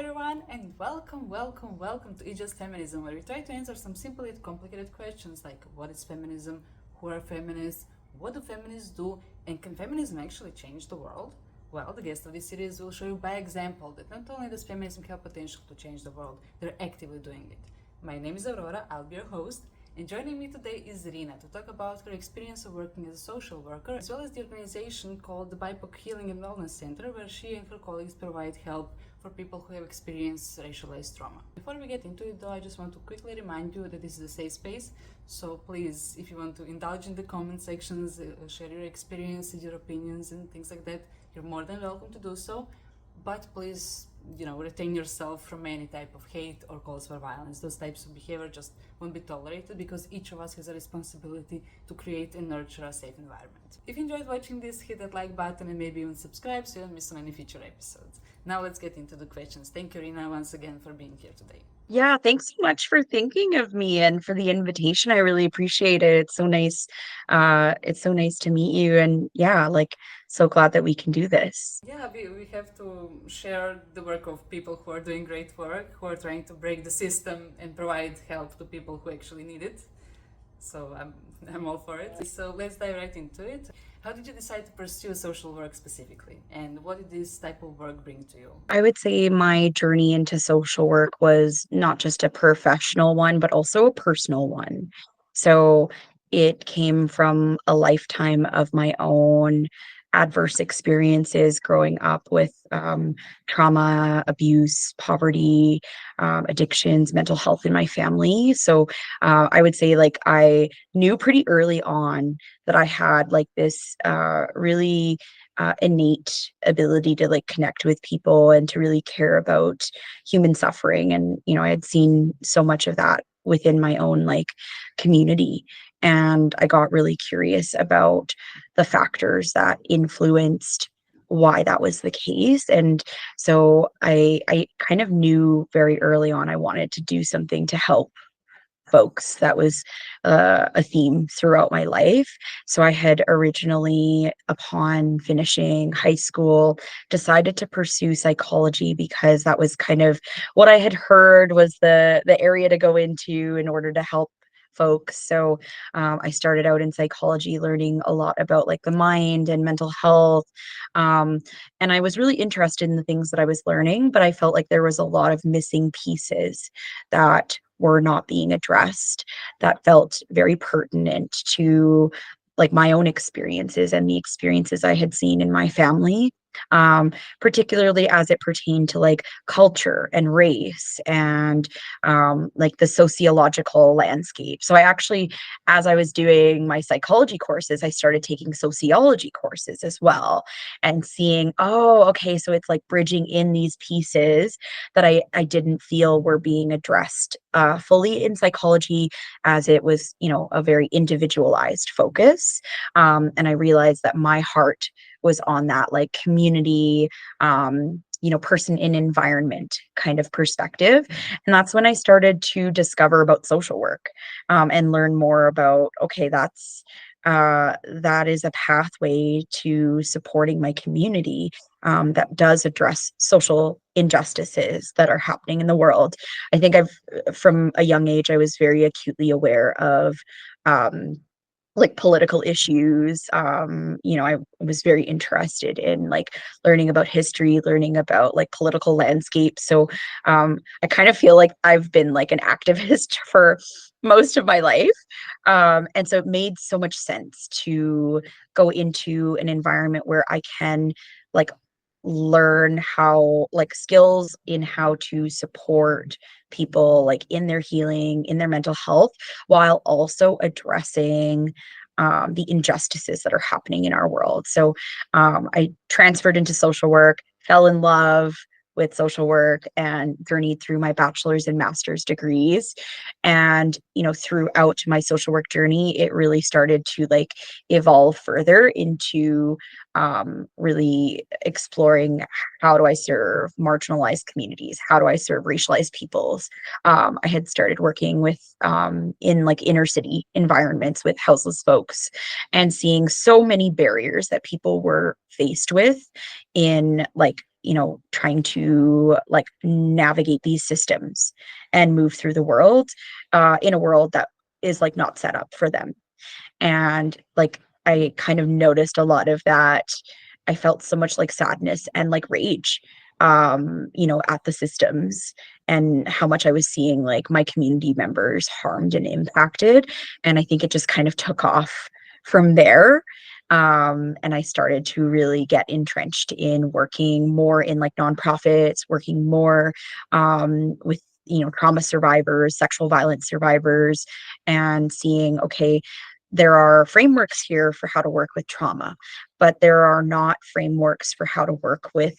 everyone, and welcome to Just Feminism, where we try to answer some simple yet complicated questions like what is feminism, who are feminists, what do feminists do, and can feminism actually change the world? Well, the guest of this series will show you by example that not only does feminism have potential to change the world, they're actively doing it. My name is Aurora, I'll be your host, and joining me today is Reena to talk about her experience of working as a social worker, as well as the organization called the BIPOC Healing and Wellness Center, where she and her colleagues provide help for people who have experienced racialized trauma. Before we get into it though, I just want to quickly remind you that this is a safe space, so please, if you want to indulge in the comment sections, share your experiences, your opinions and things like that, you're more than welcome to do so. But please, retain yourself from any type of hate or calls for violence. Those types of behavior just won't be tolerated because each of us has a responsibility to create and nurture a safe environment. If you enjoyed watching this, hit that like button and maybe even subscribe so you don't miss on any future episodes. Now let's get into the questions. Thank you, Reena, once again for being here today. Yeah, thanks so much for thinking of me and for the invitation. I really appreciate it. It's so nice. It's so nice to meet you. And yeah, so glad that we can do this. Yeah, we have to share the work of people who are doing great work, who are trying to break the system and provide help to people who actually need it. So I'm all for it. So let's dive right into it. How did you decide to pursue social work specifically? And what did this type of work bring to you? I would say my journey into social work was not just a professional one, but also a personal one. So it came from a lifetime of my own adverse experiences growing up with trauma, abuse, poverty, addictions, mental health in my family. So I would say I knew pretty early on that I had this really innate ability to connect with people and to really care about human suffering. And I had seen so much of that within my own community, and I got really curious about the factors that influenced why that was the case. And so I kind of knew very early on I wanted to do something to help folks. That was a theme throughout my life. So I had originally, upon finishing high school, decided to pursue psychology because that was kind of what I had heard was the area to go into in order to help folks. So I started out in psychology, learning a lot about the mind and mental health. Um, and I was really interested in the things that I was learning, but I felt like there was a lot of missing pieces that were not being addressed that felt very pertinent to my own experiences and the experiences I had seen in my family, particularly as it pertained to culture and race and the sociological landscape. So I actually, as I was doing my psychology courses, I started taking sociology courses as well and seeing, oh, okay, so it's bridging in these pieces that I didn't feel were being addressed fully in psychology, as it was, a very individualized focus. And I realized that my heart was on that community, person in environment kind of perspective. And that's when I started to discover about social work, and learn more about, okay, that is a pathway to supporting my community, that does address social injustices that are happening in the world. I think from a young age, I was very acutely aware of um, political issues. I was very interested in learning about history, learning about political landscape. So I kind of feel like I've been an activist for most of my life. And so it made so much sense to go into an environment where I can like learn how skills in how to support people in their healing, in their mental health, while also addressing the injustices that are happening in our world. So I transferred into social work, fell in love with social work, and journeyed through my bachelor's and master's degrees. And throughout my social work journey, it really started to evolve further into really exploring, how do I serve marginalized communities? How do I serve racialized peoples? I had started working with in inner city environments with houseless folks, and seeing so many barriers that people were faced with in trying to like navigate these systems and move through the world in a world that is like not set up for them. And like I kind of noticed a lot of that. I felt so much like sadness and like rage, at the systems and how much I was seeing like my community members harmed and impacted. And I think it just kind of took off from there. And I started to really get entrenched in working more in like nonprofits, working more with trauma survivors, sexual violence survivors, and seeing, okay, there are frameworks here for how to work with trauma, but there are not frameworks for how to work with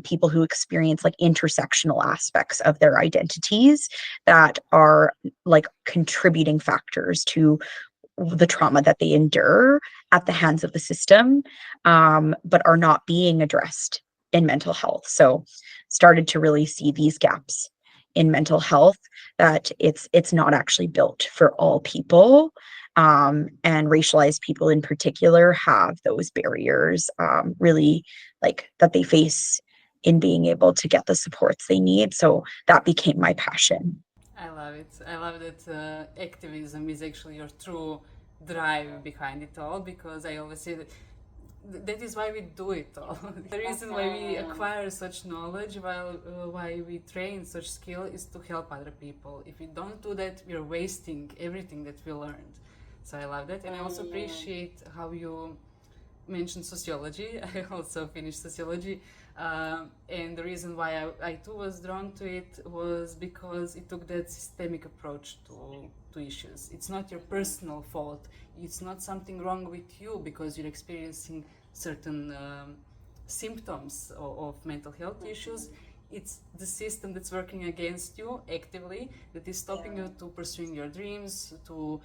people who experience like intersectional aspects of their identities that are like contributing factors to the trauma that they endure at the hands of the system, but are not being addressed in mental health. So started to really see these gaps in mental health, that it's not actually built for all people. And racialized people in particular have those barriers, really, like that they face in being able to get the supports they need. So that became my passion. I love it. I love that activism is actually your true drive behind it all, because I always say that that is why we do it all. The reason why we acquire such knowledge, while why we train such skill, is to help other people. If we don't do that, we're wasting everything that we learned. So I love that, and I also appreciate how you mentioned sociology. I also finished sociology, and the reason why I too was drawn to it was because it took that systemic approach to issues. It's not your personal fault. It's not something wrong with you because you're experiencing certain symptoms of mental health issues. It's the system that's working against you actively, that is stopping you to pursuing your dreams, to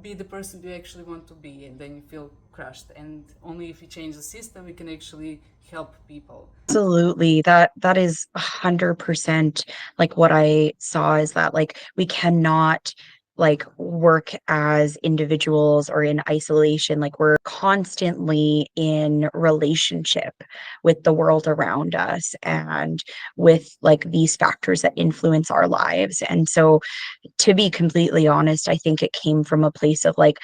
be the person you actually want to be, and then you feel crushed. And only if you change the system, we can actually help people. Absolutely. That is 100% like what I saw, is that like we cannot like work as individuals or in isolation. Like we're constantly in relationship with the world around us and with like these factors that influence our lives. And so, to be completely honest, I think it came from a place of like,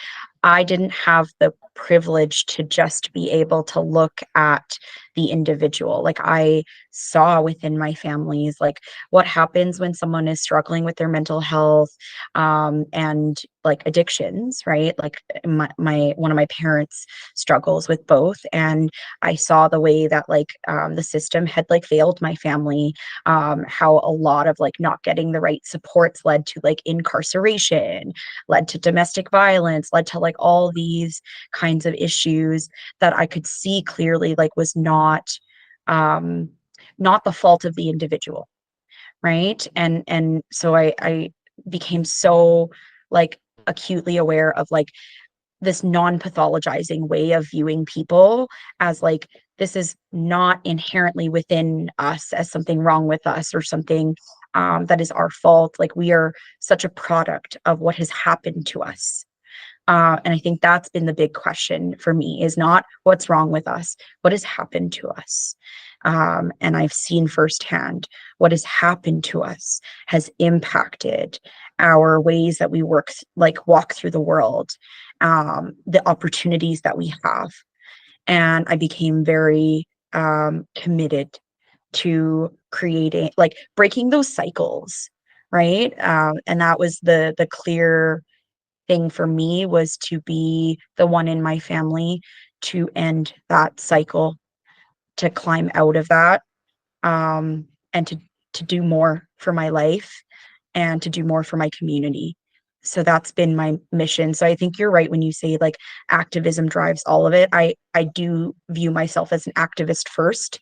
I didn't have the privilege to just be able to look at the individual. Like I saw within my families, like what happens when someone is struggling with their mental health, and like addictions, right? Like my one of my parents struggles with both, and I saw the way that like the system had like failed my family, how a lot of like not getting the right supports led to like incarceration, led to domestic violence, led to like all these kinds of issues that I could see clearly like was um not the fault of the individual, right? And so I became so like acutely aware of like this non-pathologizing way of viewing people as like, this is not inherently within us as something wrong with us or something that is our fault. Like we are such a product of what has happened to us. And I think that's been the big question for me, is not what's wrong with us, what has happened to us. And I've seen firsthand what has happened to us has impacted our ways that we walk through the world, the opportunities that we have. And I became very committed to creating, like breaking those cycles, right? And that was the clear thing for me, was to be the one in my family to end that cycle, to climb out of that, and to do more for my life and to do more for my community. So that's been my mission. So I think you're right when you say like activism drives all of it. I do view myself as an activist first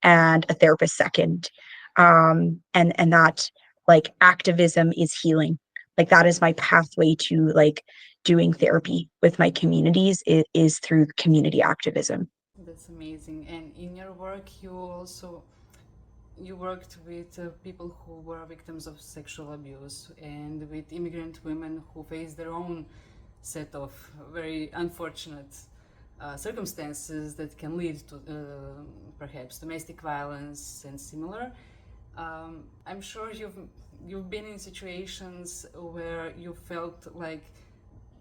and a therapist second. And that like activism is healing. Like that is my pathway to like doing therapy with my communities, is through community activism. That's amazing. And in your work, you worked with people who were victims of sexual abuse, and with immigrant women who face their own set of very unfortunate circumstances that can lead to perhaps domestic violence and similar. I'm sure you've been in situations where you felt like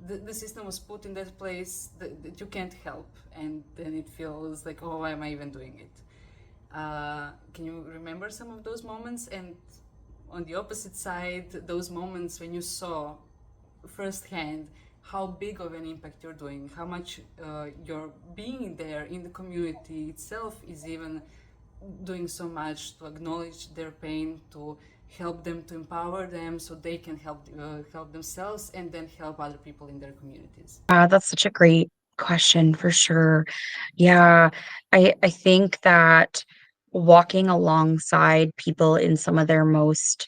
the system was put in that place that you can't help, and then it feels like, oh, why am I even doing it? Can you remember some of those moments? And on the opposite side, those moments when you saw firsthand how big of an impact you're doing, how much your being there in the community itself is even doing so much to acknowledge their pain, to help them, to empower them so they can help themselves and then help other people in their communities. That's such a great question for sure. Yeah, I think that walking alongside people in some of their most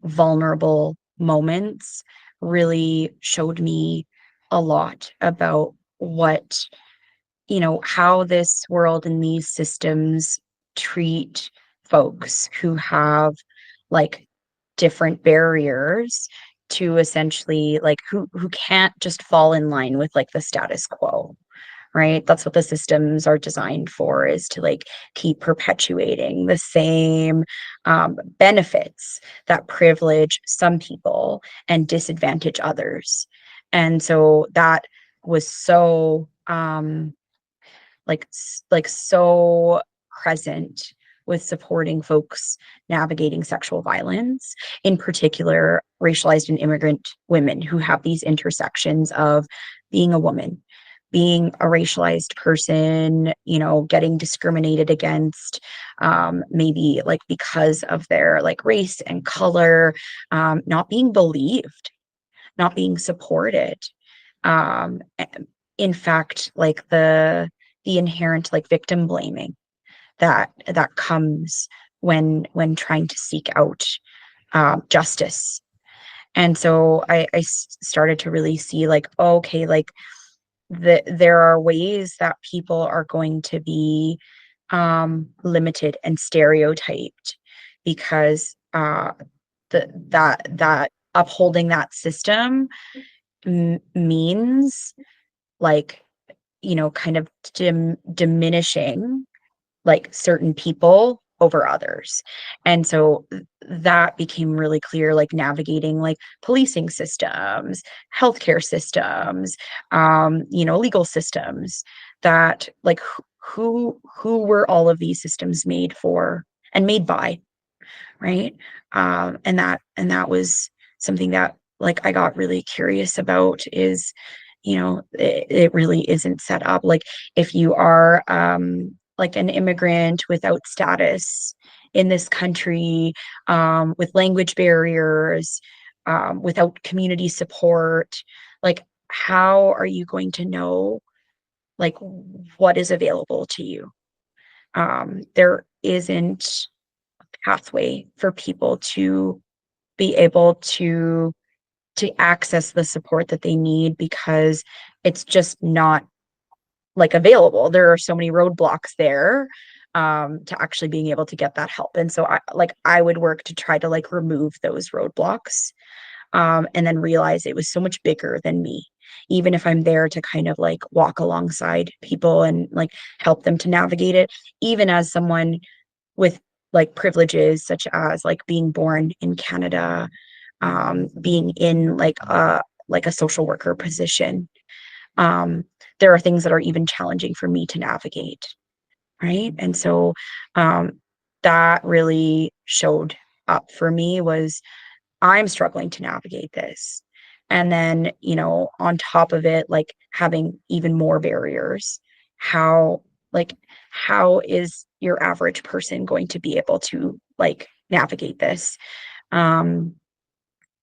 vulnerable moments really showed me a lot about what, how this world and these systems treat folks who have like different barriers to essentially like who can't just fall in line with like the status quo, right? That's what the systems are designed for, is to like keep perpetuating the same benefits that privilege some people and disadvantage others. And so that was so like so present with supporting folks navigating sexual violence, in particular racialized and immigrant women who have these intersections of being a woman, being a racialized person, getting discriminated against, maybe like because of their like race and color, not being believed, not being supported. Um, in fact, like the inherent like victim blaming that comes when trying to seek out justice. And so I started to really see like, oh, okay, like there are ways that people are going to be limited and stereotyped because that upholding that system means like, kind of diminishing like certain people over others. And so that became really clear, like navigating like policing systems, healthcare systems, legal systems, that like who were all of these systems made for and made by, right? And that was something that like I got really curious about, is it really isn't set up like, if you are like an immigrant without status in this country, with language barriers, without community support, like how are you going to know like what is available to you? There isn't pathway for people to be able to access the support that they need, because it's just not like available. There are so many roadblocks there to actually being able to get that help. And so I would work to try to like remove those roadblocks, and then realize it was so much bigger than me. Even if I'm there to kind of like walk alongside people and like help them to navigate it, even as someone with like privileges such as like being born in Canada, being in like a social worker position, um, there are things that are even challenging for me to navigate, right? And so that really showed up for me, was I'm struggling to navigate this. And then, on top of it, like having even more barriers, how like how is your average person going to be able to like navigate this? Um,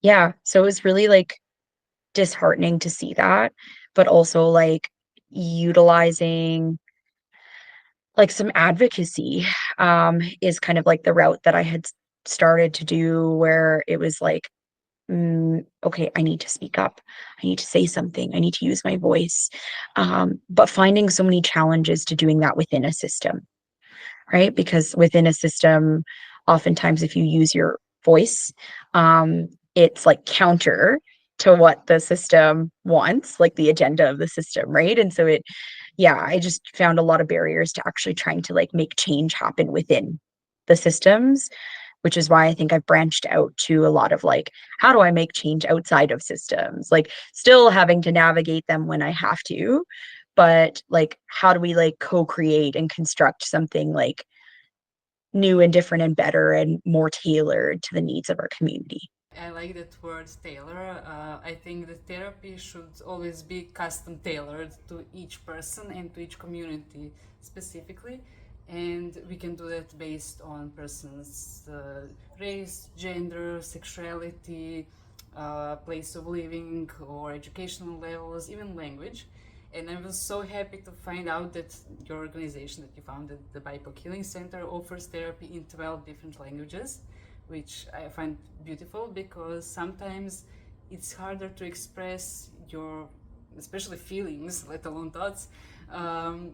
yeah, so it was really like disheartening to see that, but also like utilizing like some advocacy is kind of like the route that I had started to do, where it was like, okay, I need to speak up. I need to say something. I need to use my voice. But finding so many challenges to doing that within a system, right? Because within a system, oftentimes if you use your voice, it's like counter to what the system wants, like the agenda of the system, right? And so yeah, I just found a lot of barriers to actually trying to like make change happen within the systems, which is why I think I've branched out to a lot of like, how do I make change outside of systems? Like, still having to navigate them when I have to, but like, how do we like co create and construct something like new and different and better and more tailored to the needs of our community? I like that word tailor. I think that therapy should always be custom tailored to each person and to each community specifically. And we can do that based on person's race, gender, sexuality, place of living, or educational levels, even language. And I was so happy to find out that your organization that you founded, the BIPOC Healing Center, offers therapy in 12 different languages, which I find beautiful because sometimes it's harder to express your, especially feelings, let alone thoughts, um,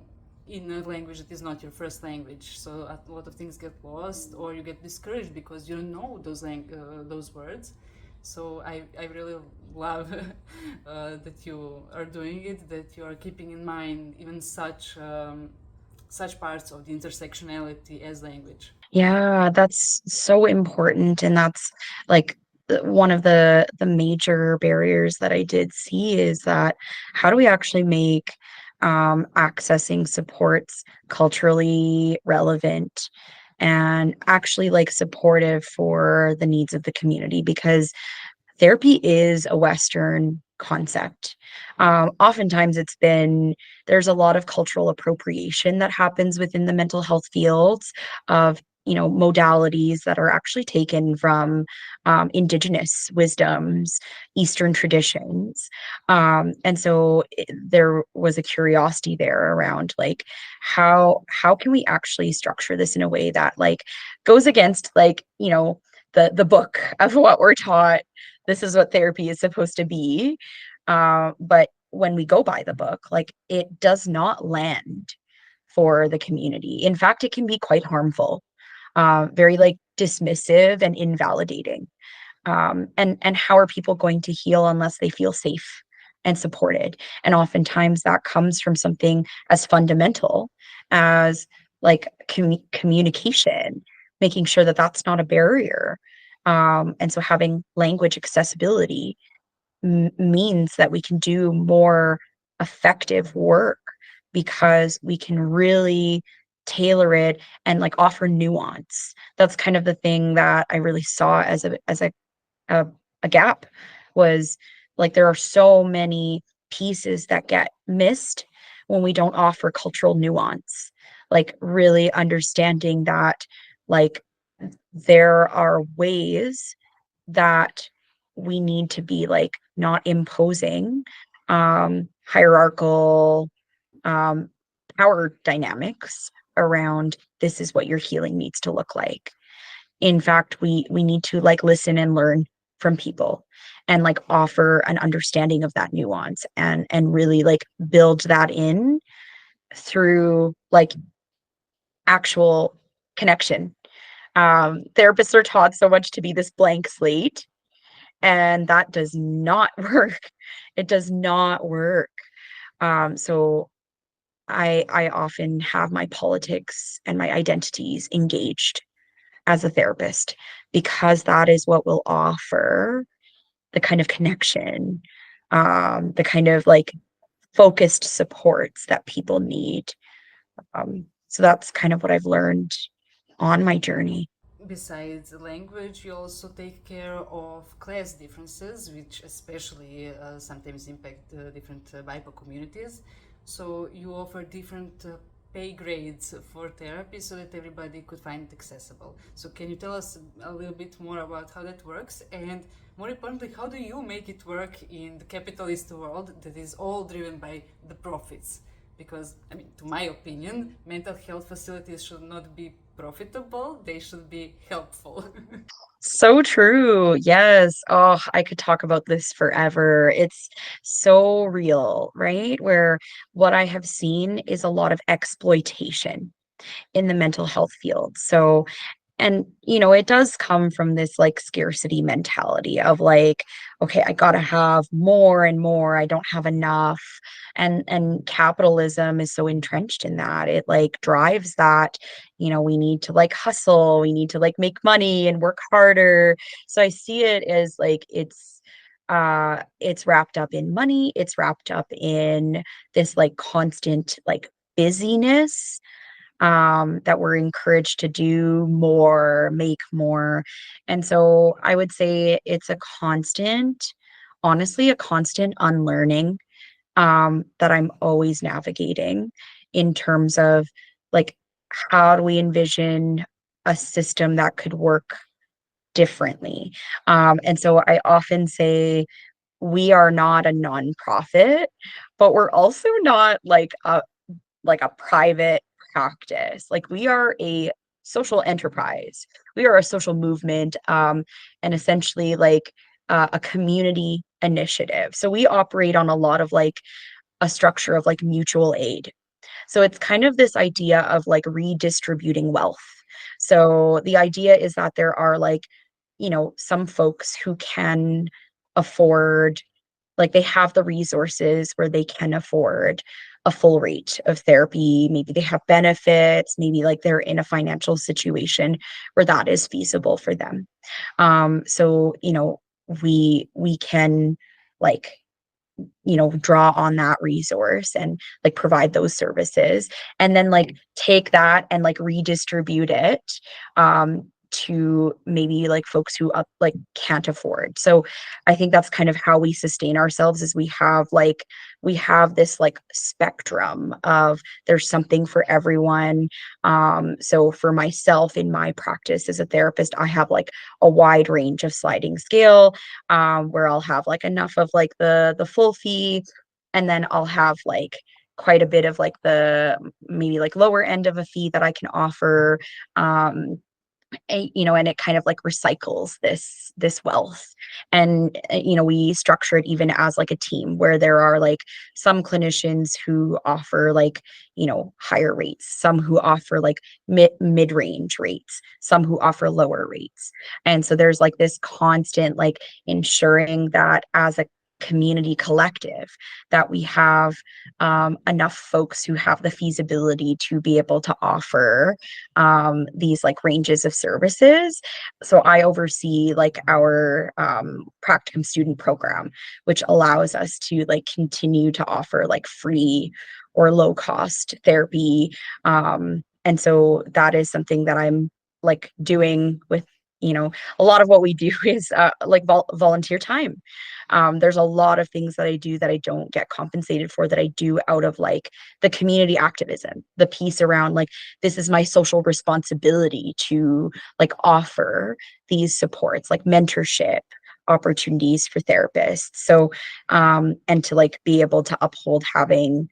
in a language that is not your first language. So a lot of things get lost, or you get discouraged because you don't know those words. So I really love that you are doing it, that you are keeping in mind even such parts of the intersectionality as language. Yeah, that's so important. And that's like one of the major barriers that I did see is that how do we actually make accessing supports culturally relevant and actually like supportive for the needs of the community? Because therapy is a Western concept. Oftentimes, there's a lot of cultural appropriation that happens within the mental health fields of, modalities that are actually taken from indigenous wisdoms, Eastern traditions. And so there was a curiosity there around like how can we actually structure this in a way that like goes against like, the book of what we're taught, this is what therapy is supposed to be. But when we go by the book, like it does not land for the community. In fact, it can be quite harmful, very like dismissive and invalidating. And how are people going to heal unless they feel safe and supported? And oftentimes that comes from something as fundamental as like communication, making sure that that's not a barrier. And so having language accessibility means that we can do more effective work because we can really tailor it and like offer nuance. That's kind of the thing that I really saw a, a gap was like there are so many pieces that get missed when we don't offer cultural nuance, like really understanding that like there are ways that we need to be like not imposing hierarchical um, power dynamics around this is what your healing needs to look like. In fact, we need to like listen and learn from people and like offer an understanding of that nuance and really like build that in through like actual connection. Therapists are taught so much to be this blank slate, and that does not work. It does not work. So I often have my politics and my identities engaged as a therapist because that is what will offer the kind of connection, the kind of like focused supports that people need. So that's kind of what I've learned on my journey. Besides language, you also take care of class differences, which especially sometimes impact different BIPOC communities. So you offer different pay grades for therapy so that everybody could find it accessible. So can you tell us a little bit more about how that works? And more importantly, how do you make it work in the capitalist world that is all driven by the profits? Because, I mean, to my opinion, mental health facilities should not be profitable, they should be helpful. So true. Yes. Oh, I could talk about this forever. It's so real, right? Where what I have seen is a lot of exploitation in the mental health field. So and it does come from this like scarcity mentality of like, okay, I gotta have more and more, I don't have enough. And capitalism is so entrenched in that. It like drives that, we need to like hustle, we need to like make money and work harder. So I see it as like it's wrapped up in money, it's wrapped up in this like constant like busyness, that we're encouraged to do more, make more. And so I would say it's a constant, honestly, a constant unlearning, that I'm always navigating in terms of like, how do we envision a system that could work differently? And so I often say, we are not a nonprofit, but we're also not like a private practice. Like we are a social enterprise. We are a social movement, and essentially like a community initiative. So we operate on a lot of like a structure of like mutual aid. So it's kind of this idea of like redistributing wealth. So the idea is that there are like, some folks who can afford, like they have the resources where they can afford a full rate of therapy. Maybe they have benefits, maybe like they're in a financial situation where that is feasible for them. So, we can like, draw on that resource and like provide those services, and then like take that and like redistribute it, to maybe like folks who like can't afford. So I think that's kind of how we sustain ourselves, is we have this like spectrum of, there's something for everyone. So for myself in my practice as a therapist, I have like a wide range of sliding scale, where I'll have like enough of like the full fee, and then I'll have like quite a bit of like the maybe like lower end of a fee that I can offer. And it kind of like recycles this wealth. And we structure it even as like a team, where there are like some clinicians who offer like, higher rates, some who offer like mid-range rates, some who offer lower rates. And so there's like this constant like ensuring that as a community collective, that we have, enough folks who have the feasibility to be able to offer, these like ranges of services. So I oversee like our, practicum student program, which allows us to like continue to offer like free or low cost therapy. And so that is something that I'm like doing with, a lot of what we do is, like volunteer time. There's a lot of things that I do that I don't get compensated for, that I do out of like the community activism, the piece around like, this is my social responsibility to like offer these supports, like mentorship opportunities for therapists. So, and to like be able to uphold having,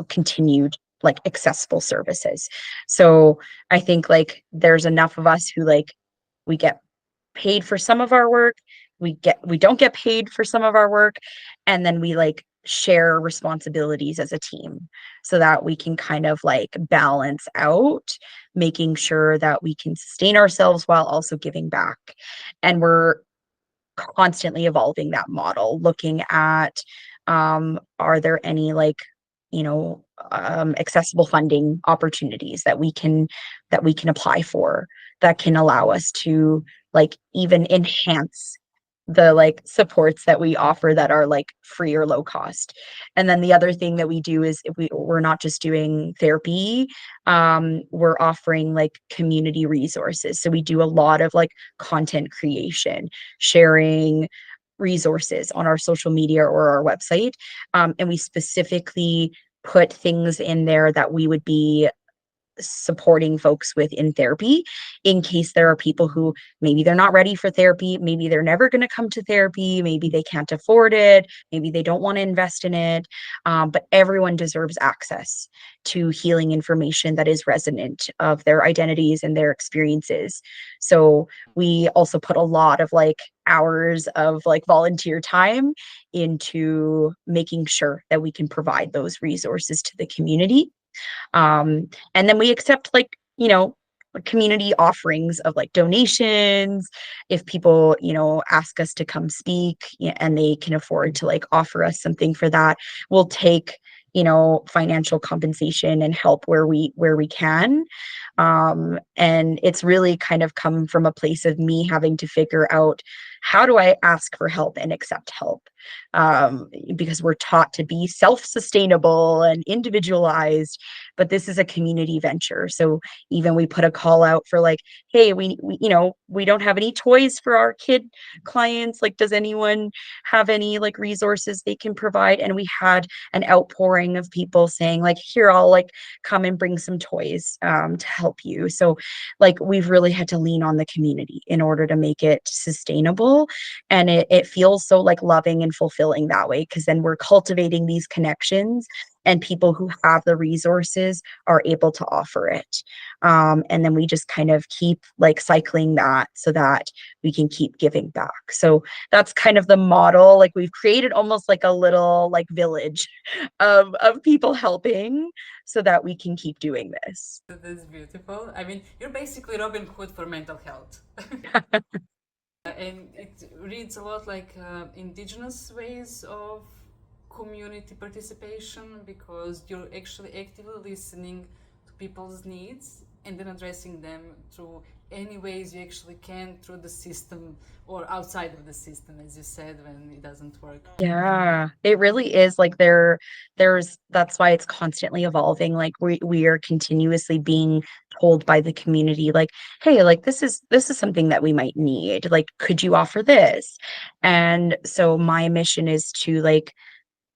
continued like accessible services. So I think like there's enough of us who like, we get paid for some of our work, we don't get paid for some of our work, and then we like share responsibilities as a team, so that we can kind of like balance out, making sure that we can sustain ourselves while also giving back. And we're constantly evolving that model, looking at, are there any like, accessible funding opportunities that we can apply for, that can allow us to like even enhance the like supports that we offer, that are like free or low cost. And then the other thing that we do is, if we're not just doing therapy, we're offering like community resources. So we do a lot of like content creation, sharing resources on our social media or our website. And we specifically put things in there that we would be supporting folks with in therapy, in case there are people who maybe they're not ready for therapy, maybe they're never going to come to therapy, maybe they can't afford it, maybe they don't want to invest in it. But everyone deserves access to healing information that is resonant of their identities and their experiences. So we also put a lot of like hours of like volunteer time into making sure that we can provide those resources to the community. And then we accept like, community offerings of like donations. If people, ask us to come speak, and they can afford to like offer us something for that, we'll take, financial compensation and help where we can. And it's really kind of come from a place of me having to figure out, how do I ask for help and accept help? Because we're taught to be self-sustainable and individualized, but this is a community venture. So even we put a call out for like, hey, we don't have any toys for our kid clients. Like, does anyone have any like resources they can provide? And we had an outpouring of people saying like, here, I'll like come and bring some toys to help you. So like, we've really had to lean on the community in order to make it sustainable. And it feels so like loving and fulfilling that way, because then we're cultivating these connections, and people who have the resources are able to offer it. And then we just kind of keep like cycling that so that we can keep giving back. So that's kind of the model. Like, we've created almost like a little like village of people helping so that we can keep doing this. That's beautiful. I mean, you're basically Robin Hood for mental health. And it reads a lot like indigenous ways of community participation, because you're actually actively listening to people's needs and then addressing them through any ways you actually can, through the system or outside of the system, as you said, when it doesn't work. Yeah, it really is like there's that's why it's constantly evolving. Like, we are continuously being told by the community like, hey, like this is something that we might need. Like, could you offer this? And so my mission is to like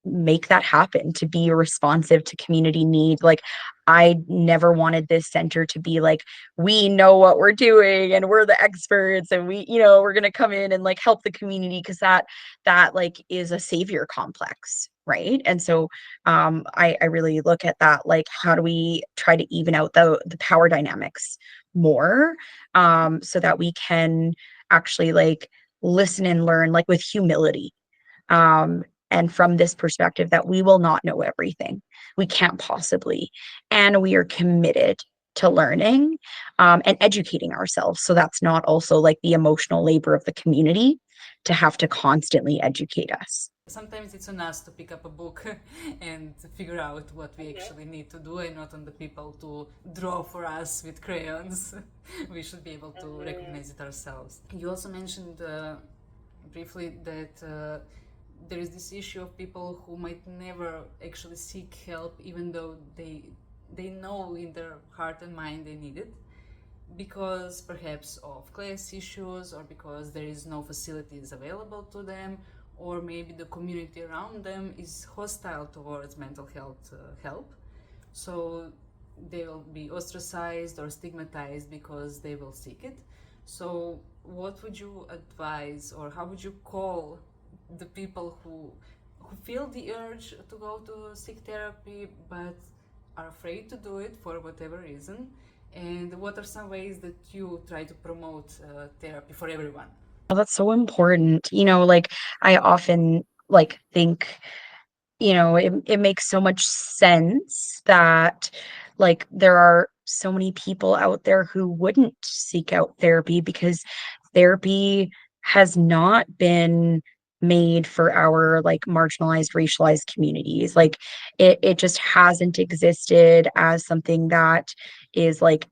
make that happen, to be responsive to community need. Like, I never wanted this center to be like, we know what we're doing and we're the experts, and we're going to come in and like help the community, because that like is a savior complex, right? And so I really look at that, like, how do we try to even out the power dynamics more, so that we can actually like listen and learn like with humility, um, and from this perspective that we will not know everything. We can't possibly. And we are committed to learning, and educating ourselves. So that's not also like the emotional labor of the community to have to constantly educate us. Sometimes it's on us to pick up a book and figure out what we actually need to do, and not on the people to draw for us with crayons. We should be able to recognize it ourselves. You also mentioned briefly that there is this issue of people who might never actually seek help, even though they know in their heart and mind they need it, because perhaps of class issues, or because there is no facilities available to them, or maybe the community around them is hostile towards mental health help. So they will be ostracized or stigmatized because they will seek it. So what would you advise, or how would you call the people who feel the urge to go to seek therapy but are afraid to do it for whatever reason? And what are some ways that you try to promote therapy for everyone? Well, that's so important. Like, I often like think, it makes so much sense that like there are so many people out there who wouldn't seek out therapy, because therapy has not been made for our like marginalized, racialized communities. Like, it just hasn't existed as something that is like,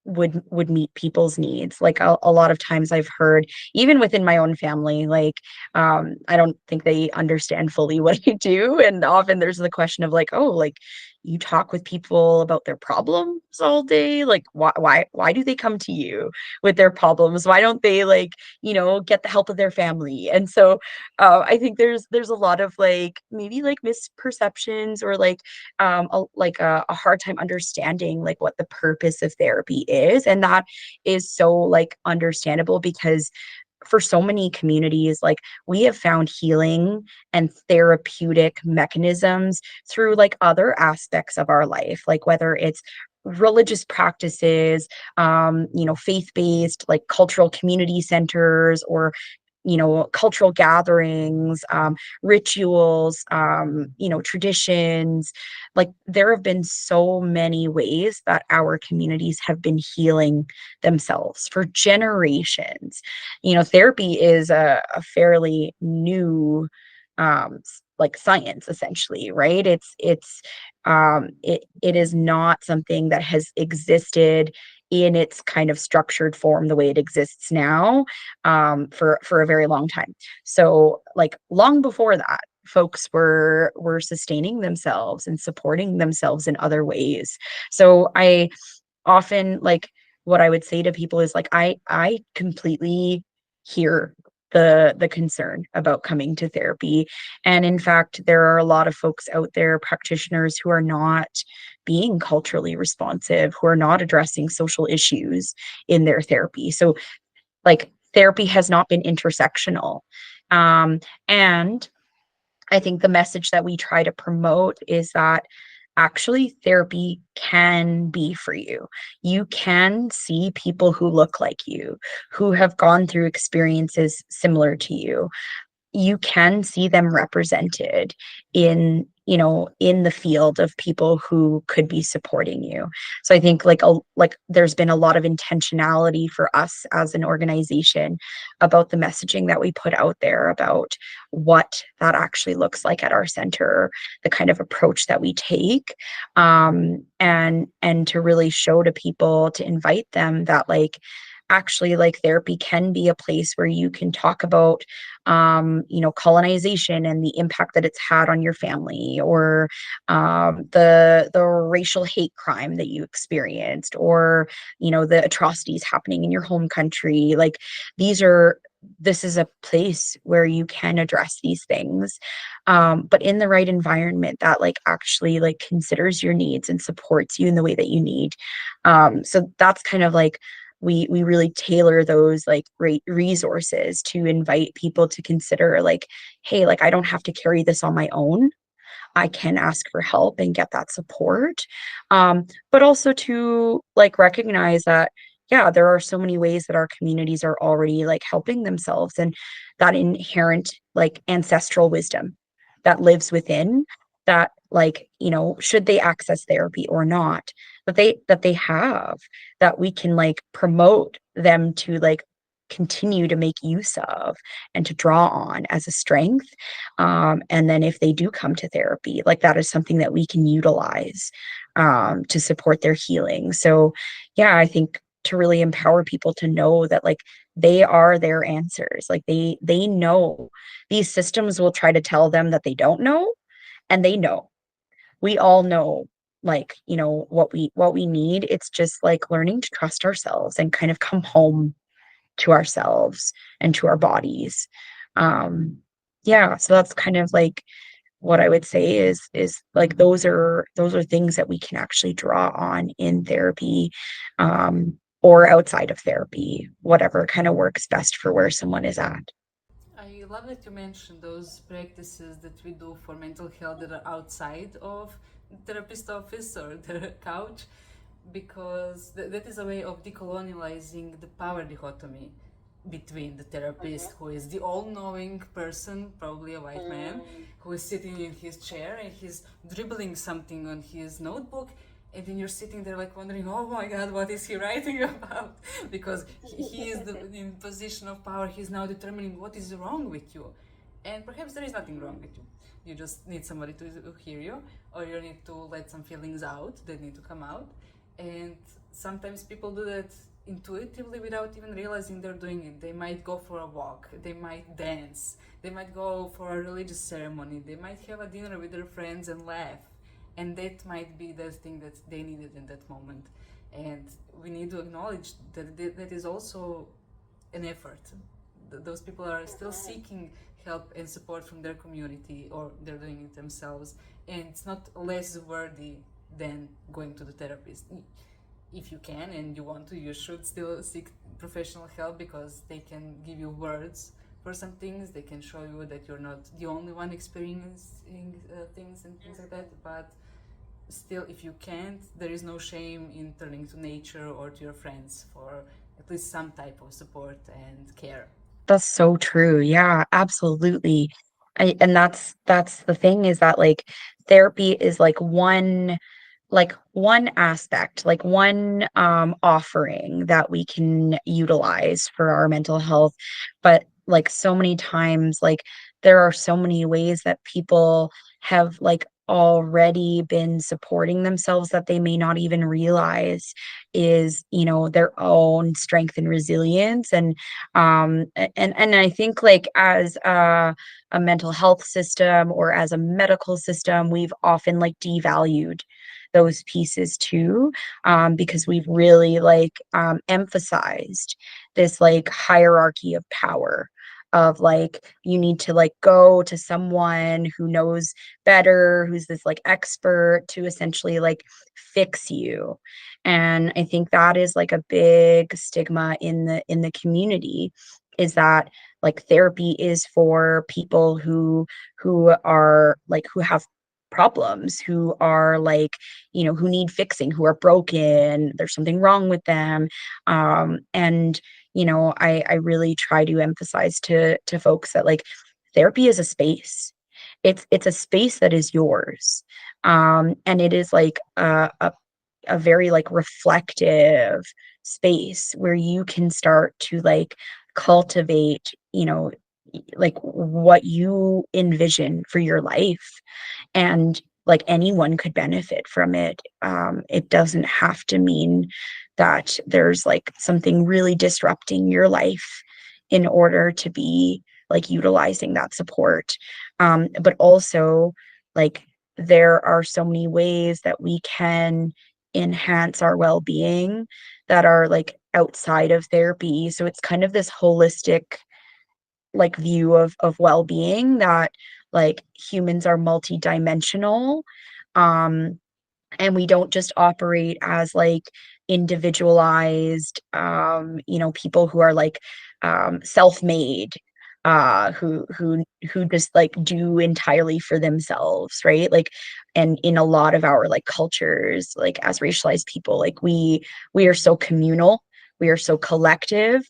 would meet people's needs. Like, a lot of times I've heard, even within my own family, like, I don't think they understand fully what I do. And often there's the question of like, oh, like, you talk with people about their problems all day. Like, why do they come to you with their problems? Why don't they like, get the help of their family? And so I think there's a lot of like, maybe like misperceptions, or like a hard time understanding like what the purpose of therapy is. And that is so like understandable, because for so many communities, like, we have found healing and therapeutic mechanisms through like other aspects of our life, like whether it's religious practices, faith-based, like cultural community centers, or cultural gatherings, rituals, traditions. Like there have been so many ways that our communities have been healing themselves for generations. Therapy is a fairly new like science, essentially, right? It is not something that has existed in its kind of structured form the way it exists now, for a very long time. So like long before that, folks were sustaining themselves and supporting themselves in other ways. So I often, like, what I would say to people is like I completely hear the concern about coming to therapy. And in fact, there are a lot of folks out there, practitioners, who are not being culturally responsive, who are not addressing social issues in their therapy. So like therapy has not been intersectional. And I think the message that we try to promote is that actually therapy can be for you. You can see people who look like you, who have gone through experiences similar to you. You can see them represented in the field of people who could be supporting you. So I think like there's been a lot of intentionality for us as an organization about the messaging that we put out there about what that actually looks like at our center, the kind of approach that we take, and to really show to people, to invite them that like actually like therapy can be a place where you can talk about colonization and the impact that it's had on your family, or the racial hate crime that you experienced, or the atrocities happening in your home country. Like this is a place where you can address these things, but in the right environment that like actually like considers your needs and supports you in the way that you need. So that's kind of like we really tailor those like resources to invite people to consider like, hey, like I don't have to carry this on my own. I can ask for help and get that support. But also to like recognize that, yeah, there are so many ways that our communities are already like helping themselves, and that inherent like ancestral wisdom that lives within that, like, should they access therapy or not, that they have, that we can like promote them to like continue to make use of and to draw on as a strength. And then if they do come to therapy, like that is something that we can utilize to support their healing. So, yeah, I think to really empower people to know that like they are their answers. Like they know. These systems will try to tell them that they don't know, and they know. We all know, like, what we need. It's just like learning to trust ourselves and kind of come home to ourselves and to our bodies. Yeah, so that's kind of like what I would say is like those are things that we can actually draw on in therapy, or outside of therapy, whatever kind of works best for where someone is at. I love that you mentioned those practices that we do for mental health that are outside of the therapist office or the couch, because that is a way of decolonializing the power dichotomy between the therapist, who is the all-knowing person, probably a white man, who is sitting in his chair and he's dribbling something on his notebook, and then you're sitting there like wondering, oh my god, what is he writing about? Because he is in position of power. He's now determining what is wrong with you, and perhaps there is nothing wrong with you. You just need somebody to hear you, or you need to let some feelings out that need to come out. And sometimes people do that intuitively without even realizing they're doing it. They might go for a walk, they might dance, they might go for a religious ceremony, they might have a dinner with their friends and laugh, and that might be the thing that they needed in that moment. And we need to acknowledge that that is also an effort. Those people are still seeking help and support from their community, or they're doing it themselves, and it's not less worthy than going to the therapist. If you can and you want to, you should still seek professional help, because they can give you words for some things. They can show you that you're not the only one experiencing things and things like that. But still, if you can't, there is no shame in turning to nature or to your friends for at least some type of support and care. That's so true. Yeah, absolutely. And that's the thing is that like therapy is like one aspect, like one offering that we can utilize for our mental health. But like so many times, like there are so many ways that people have like already been supporting themselves that they may not even realize is, you know, their own strength and resilience. And I think like as a mental health system or as a medical system, we've often like devalued those pieces too, because we've really like emphasized this like hierarchy of power of like you need to like go to someone who knows better, who's this like expert to essentially like fix you. And I think that is like a big stigma in the community, is that like therapy is for people who are like who have problems, who are like, you know, who need fixing, who are broken, there's something wrong with them. And you know, I really try to emphasize to folks that like therapy is a space. It's a space that is yours. And it is like a very like reflective space where you can start to like cultivate, you know, like what you envision for your life. And like anyone could benefit from it. It doesn't have to mean that there's like something really disrupting your life in order to be like utilizing that support. But also, like, there are so many ways that we can enhance our well-being that are like outside of therapy. So it's kind of this holistic like view of well-being, that like humans are multidimensional. um and we don't just operate as like individualized, you know, people who are like self-made, who just like do entirely for themselves, right? Like, and in a lot of our like cultures, like as racialized people, like we are so communal, we are so collective.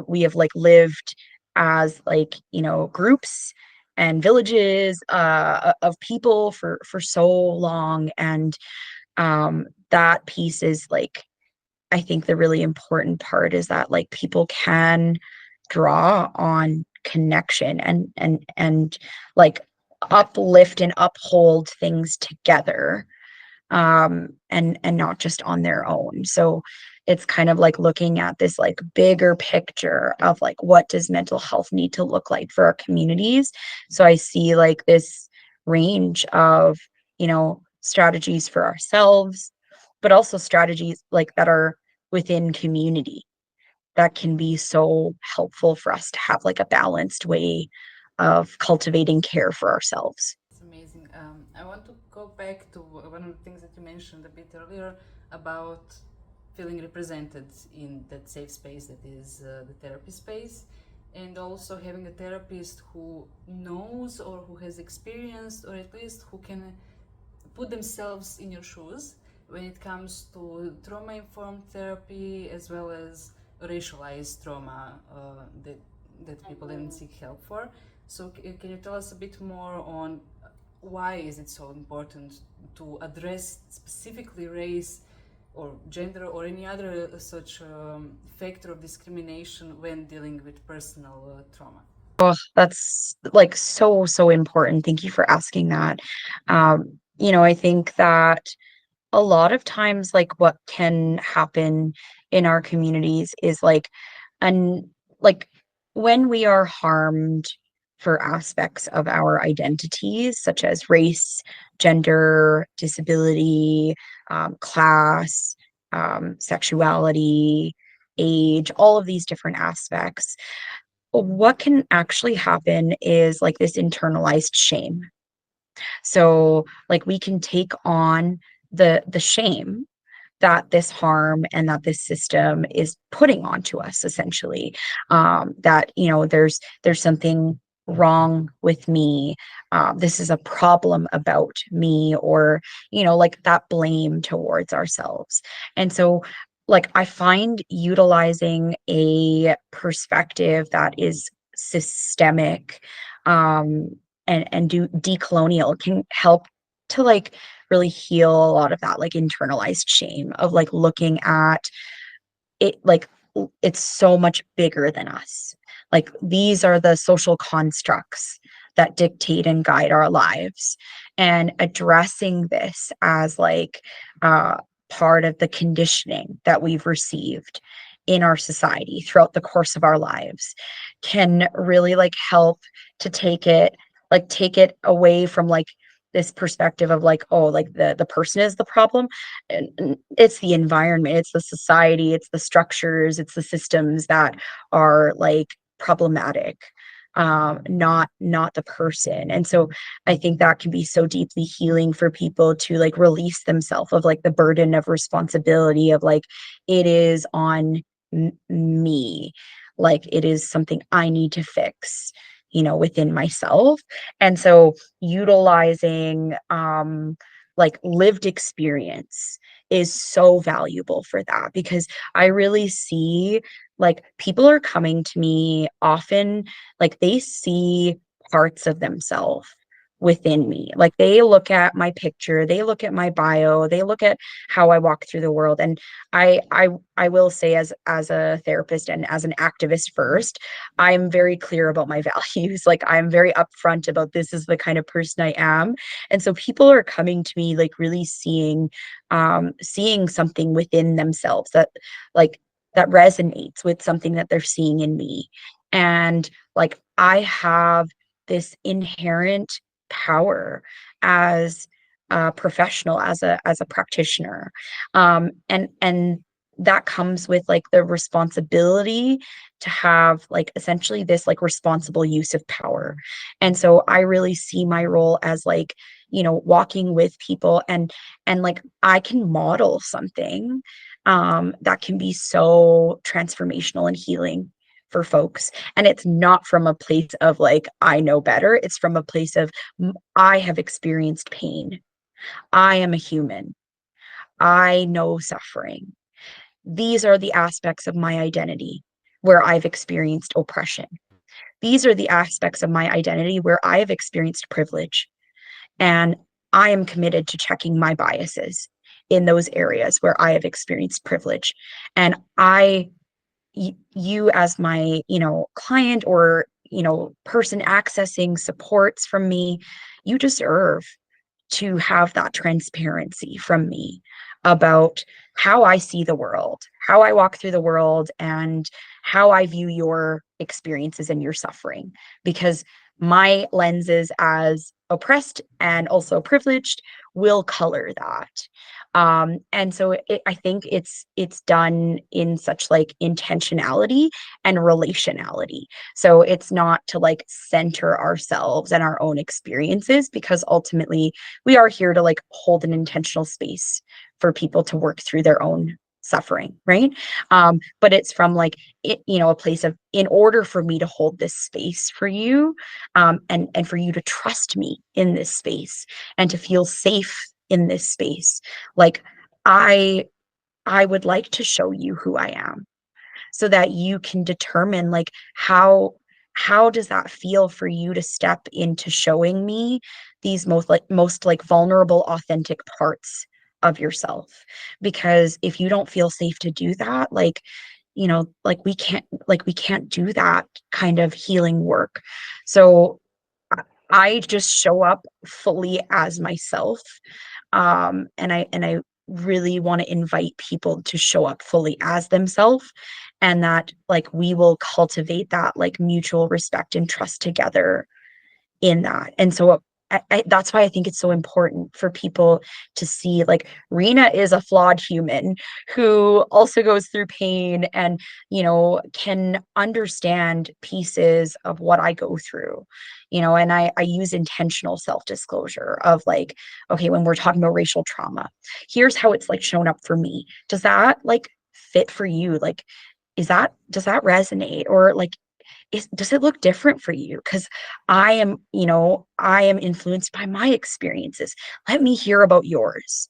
We have like lived as like, you know, groups and villages of people for so long. And that piece is like, I think the really important part is that like people can draw on connection and like uplift and uphold things together, and not just on their own. So it's kind of like looking at this like bigger picture of like what does mental health need to look like for our communities. So I see like this range of, you know, strategies for ourselves, but also strategies like that are within community that can be so helpful for us to have like a balanced way of cultivating care for ourselves. It's amazing. I want to go back to one of the things that you mentioned a bit earlier about feeling represented in that safe space that is the therapy space, and also having a therapist who knows or who has experienced or at least who can put themselves in your shoes when it comes to trauma informed therapy as well as racialized trauma that people didn't seek help for. So, can you tell us a bit more on why is it so important to address specifically race or gender or any other such factor of discrimination when dealing with personal trauma? Oh, that's like so important. Thank you for asking that. You know, I think that a lot of times, like what can happen in our communities is like, and like when we are harmed for aspects of our identities, such as race, gender, disability, class, sexuality, age, all of these different aspects, what can actually happen is like this internalized shame. So like we can take on the shame that this harm and that this system is putting onto us, essentially. That, you know, there's something wrong with me. This is a problem about me, or, you know, like that blame towards ourselves. And so like I find utilizing a perspective that is systemic um and do decolonial can help to like really heal a lot of that like internalized shame of like looking at it like it's so much bigger than us. Like these are the social constructs that dictate and guide our lives. And addressing this as like uh, part of the conditioning that we've received in our society throughout the course of our lives can really like help to take it away from like this perspective of like, oh, like the person is the problem. And it's the environment, it's the society, it's the structures, it's the systems that are like problematic, not the person. And so I think that can be so deeply healing for people to like release themselves of like the burden of responsibility of like it is on me, like it is something I need to fix, within myself. And so utilizing like lived experience is so valuable for that, because I really see like people are coming to me often, like they see parts of themselves within me. Like they look at my picture, they look at my bio, they look at how I walk through the world. And I will say, as a therapist and as an activist first, I'm very clear about my values. Like I'm very upfront about this is the kind of person I am. And so people are coming to me like really seeing something within themselves that like that resonates with something that they're seeing in me. And like I have this inherent power as a professional, as a practitioner. And that comes with like the responsibility to have like essentially this like responsible use of power. And so I really see my role as like, walking with people, and like I can model something that can be so transformational and healing for folks. And it's not from a place of like I know better, it's from a place of I have experienced pain, I am a human, I know suffering. These are the aspects of my identity where I've experienced oppression. These are the aspects of my identity where I have experienced privilege. And I am committed to checking my biases in those areas where I have experienced privilege. And you as my, client or, person accessing supports from me, you deserve to have that transparency from me about how I see the world, how I walk through the world, and how I view your experiences and your suffering. Because my lenses as oppressed and also privileged will color that. And so I think it's done in such like intentionality and relationality. So it's not to like center ourselves and our own experiences, because ultimately we are here to like hold an intentional space for people to work through their own suffering, right? But it's from like a place of, in order for me to hold this space for you, and for you to trust me in this space and to feel safe in this space, like i I would like to show you who I am, so that you can determine like how does that feel for you to step into showing me these most like vulnerable authentic parts of yourself. Because if you don't feel safe to do that, like we can't do that kind of healing work. So I just show up fully as myself, and I really want to invite people to show up fully as themselves, and that like we will cultivate that like mutual respect and trust together in that. And so that's why I think it's so important for people to see like Reena is a flawed human who also goes through pain and, can understand pieces of what I go through, and I use intentional self-disclosure of like, okay, when we're talking about racial trauma, here's how it's like shown up for me. Does that like fit for you? Like, does that resonate? Or like, does it look different for you? Because I am influenced by my experiences. Let me hear about yours.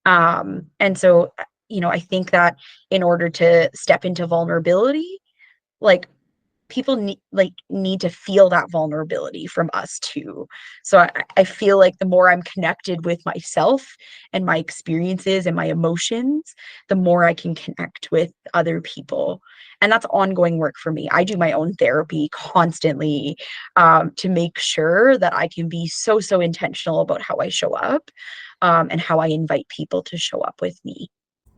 And so I think that in order to step into vulnerability, like people need to feel that vulnerability from us too. So I feel like the more I'm connected with myself and my experiences and my emotions, the more I can connect with other people. And that's ongoing work for me. I do my own therapy constantly, to make sure that I can be so intentional about how I show up, and how I invite people to show up with me.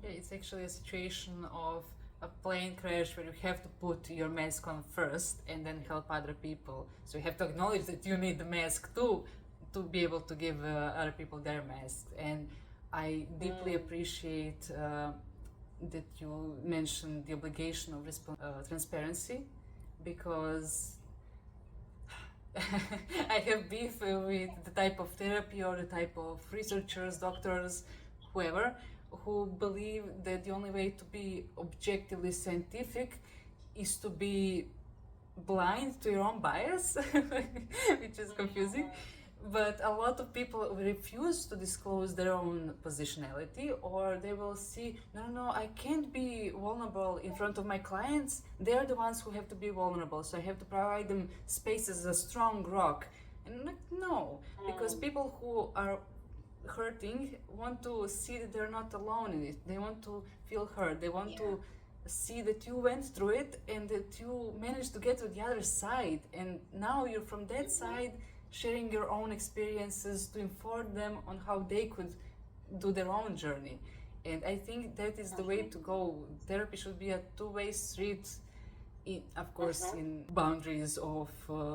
Yeah, it's actually a situation of a plane crash where you have to put your mask on first and then help other people. So you have to acknowledge that you need the mask too to be able to give other people their masks. And I deeply appreciate that you mentioned the obligation of transparency, because I have beef with the type of therapy or the type of researchers, doctors, whoever, who believe that the only way to be objectively scientific is to be blind to your own bias, which is confusing. But a lot of people refuse to disclose their own positionality, or they will see, no, no, I can't be vulnerable in front of my clients. They're the ones who have to be vulnerable, so I have to provide them space as a strong rock. And like, no, because people who are hurting want to see that they're not alone in it. They want to feel heard. They want to see that you went through it and that you managed to get to the other side. And now you're from that side, sharing your own experiences to inform them on how they could do their own journey. And I think that is the way to go. Therapy should be a two-way street, of course, in boundaries of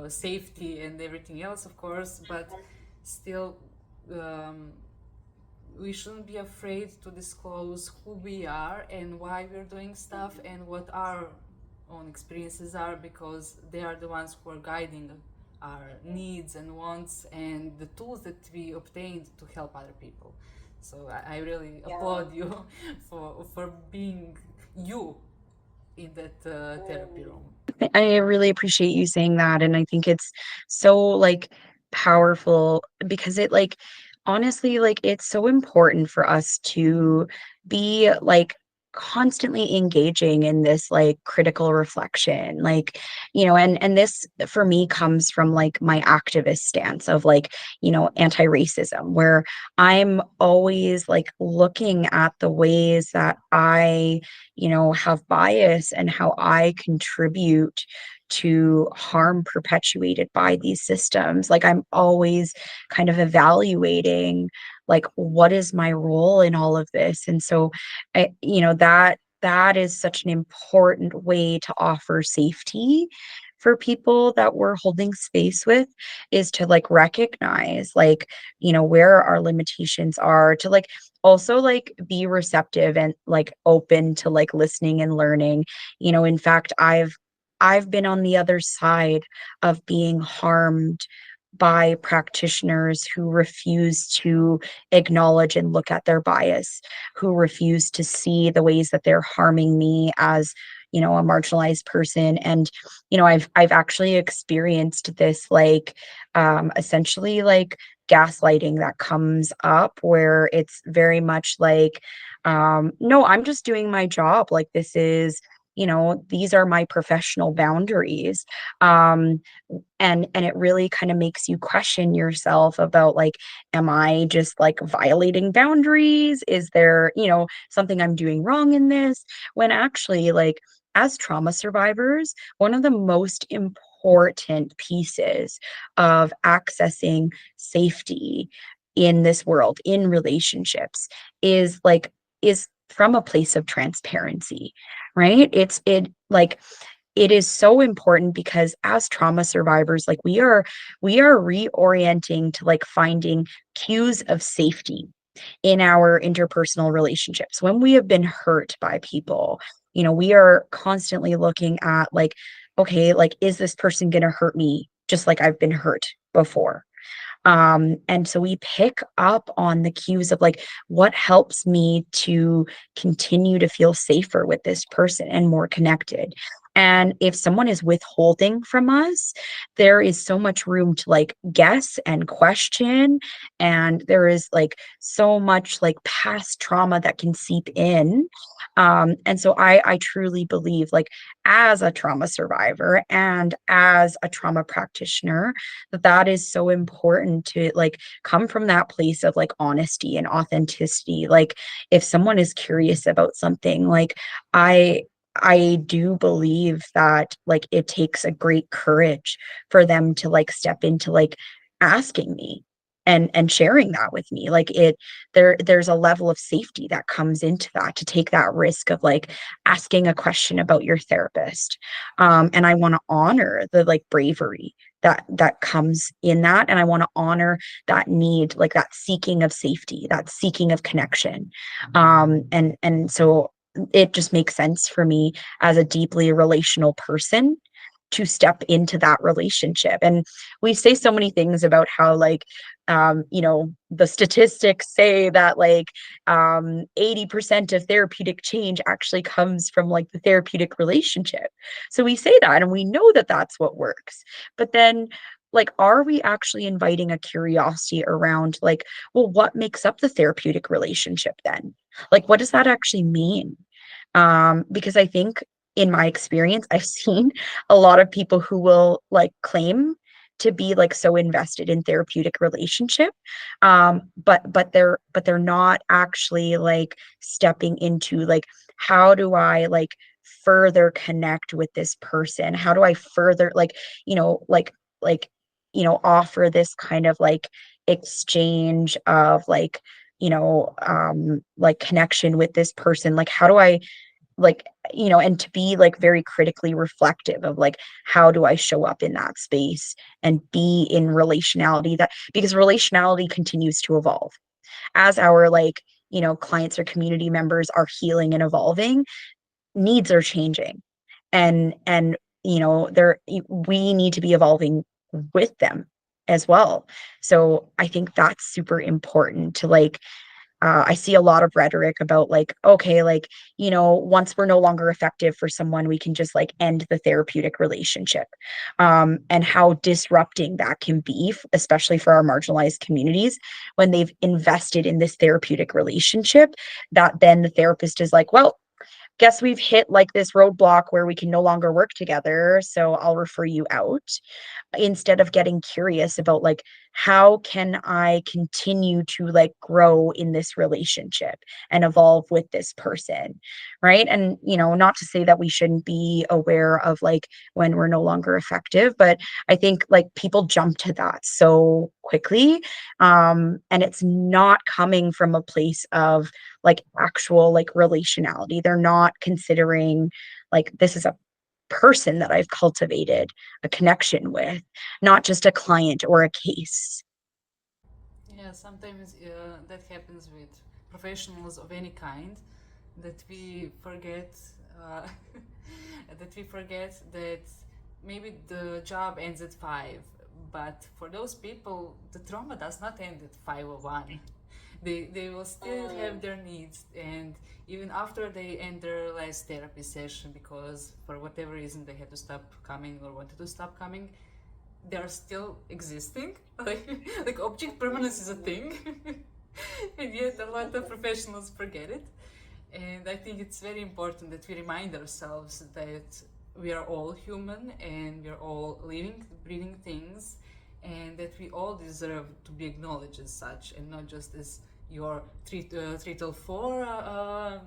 safety and everything else, of course, but still, um, we shouldn't be afraid to disclose who we are and why we're doing stuff and what our own experiences are, because they are the ones who are guiding our needs and wants and the tools that we obtained to help other people. So I really applaud you for being you in that therapy room. I really appreciate you saying that. And I think it's so like powerful because it like honestly, like it's so important for us to be like constantly engaging in this like critical reflection. Like, and this for me comes from like my activist stance of like, anti-racism, where I'm always like looking at the ways that I have bias and how I contribute to harm perpetuated by these systems. Like I'm always kind of evaluating like what is my role in all of this. And so that is such an important way to offer safety for people that we're holding space with, is to like recognize like where our limitations are, to like also like be receptive and like open to like listening and learning. In fact, I've been on the other side of being harmed by practitioners who refuse to acknowledge and look at their bias, who refuse to see the ways that they're harming me as a marginalized person. And I've actually experienced this like essentially like gaslighting that comes up, where it's very much like, no, I'm just doing my job, like this is, these are my professional boundaries. And it really kind of makes you question yourself about like, am I just like violating boundaries? Is there something I'm doing wrong in this? When actually, like, as trauma survivors, one of the most important pieces of accessing safety in this world, in relationships, is from a place of transparency, right? It is so important because as trauma survivors, like we are reorienting to like finding cues of safety in our interpersonal relationships. When we have been hurt by people, we are constantly looking at like, okay, like, is this person going to hurt me just like I've been hurt before? And so we pick up on the cues of like what helps me to continue to feel safer with this person and more connected. And if someone is withholding from us, there is so much room to like guess and question. And there is like so much like past trauma that can seep in. And so I truly believe like as a trauma survivor and as a trauma practitioner, that that is so important to like come from that place of like honesty and authenticity. Like if someone is curious about something, like I I do believe that like it takes a great courage for them to like step into like asking me and sharing that with me. Like there's a level of safety that comes into that to take that risk of like asking a question about your therapist. And I want to honor the like bravery that comes in that, and I want to honor that need, like that seeking of safety, that seeking of connection. And so it just makes sense for me as a deeply relational person to step into that relationship. And we say so many things about how like the statistics say that like 80% of therapeutic change actually comes from like the therapeutic relationship. So we say that and we know that that's what works. But then like are we actually inviting a curiosity around like, well, what makes up the therapeutic relationship then? Like what does that actually mean? Because I think in my experience, I've seen a lot of people who will like claim to be like so invested in therapeutic relationship, but they're not actually like stepping into like how do I like further connect with this person? How do I further like you know like like offer this kind of like exchange of like connection with this person? Like how do I like and to be like very critically reflective of like how do I show up in that space and be in relationality, that because relationality continues to evolve as our like clients or community members are healing and evolving, needs are changing, and there we need to be evolving with them as well. So I think that's super important to like I see a lot of rhetoric about like, okay, like, once we're no longer effective for someone, we can just like end the therapeutic relationship. And how disrupting that can be, especially for our marginalized communities, when they've invested in this therapeutic relationship, that then the therapist is like, well, guess we've hit like this roadblock where we can no longer work together. So I'll refer you out, instead of getting curious about like how can I continue to like grow in this relationship and evolve with this person, right? And not to say that we shouldn't be aware of like when we're no longer effective, but I think like people jump to that so quickly, and it's not coming from a place of like actual like relationality. They're not considering like this is a person that I've cultivated a connection with, not just a client or a case. Yeah, sometimes that happens with professionals of any kind, that we forget uh, that we forget that maybe the job ends at 5, but for those people the trauma does not end at 5 or 1. They will still have their needs, and even after they end their last therapy session, because for whatever reason they had to stop coming or wanted to stop coming, they are still existing. Like object permanence is a thing, and yet a lot of professionals forget it. And I think it's very important that we remind ourselves that we are all human and we are all living, breathing things, and that we all deserve to be acknowledged as such, and not just as your 3 till 4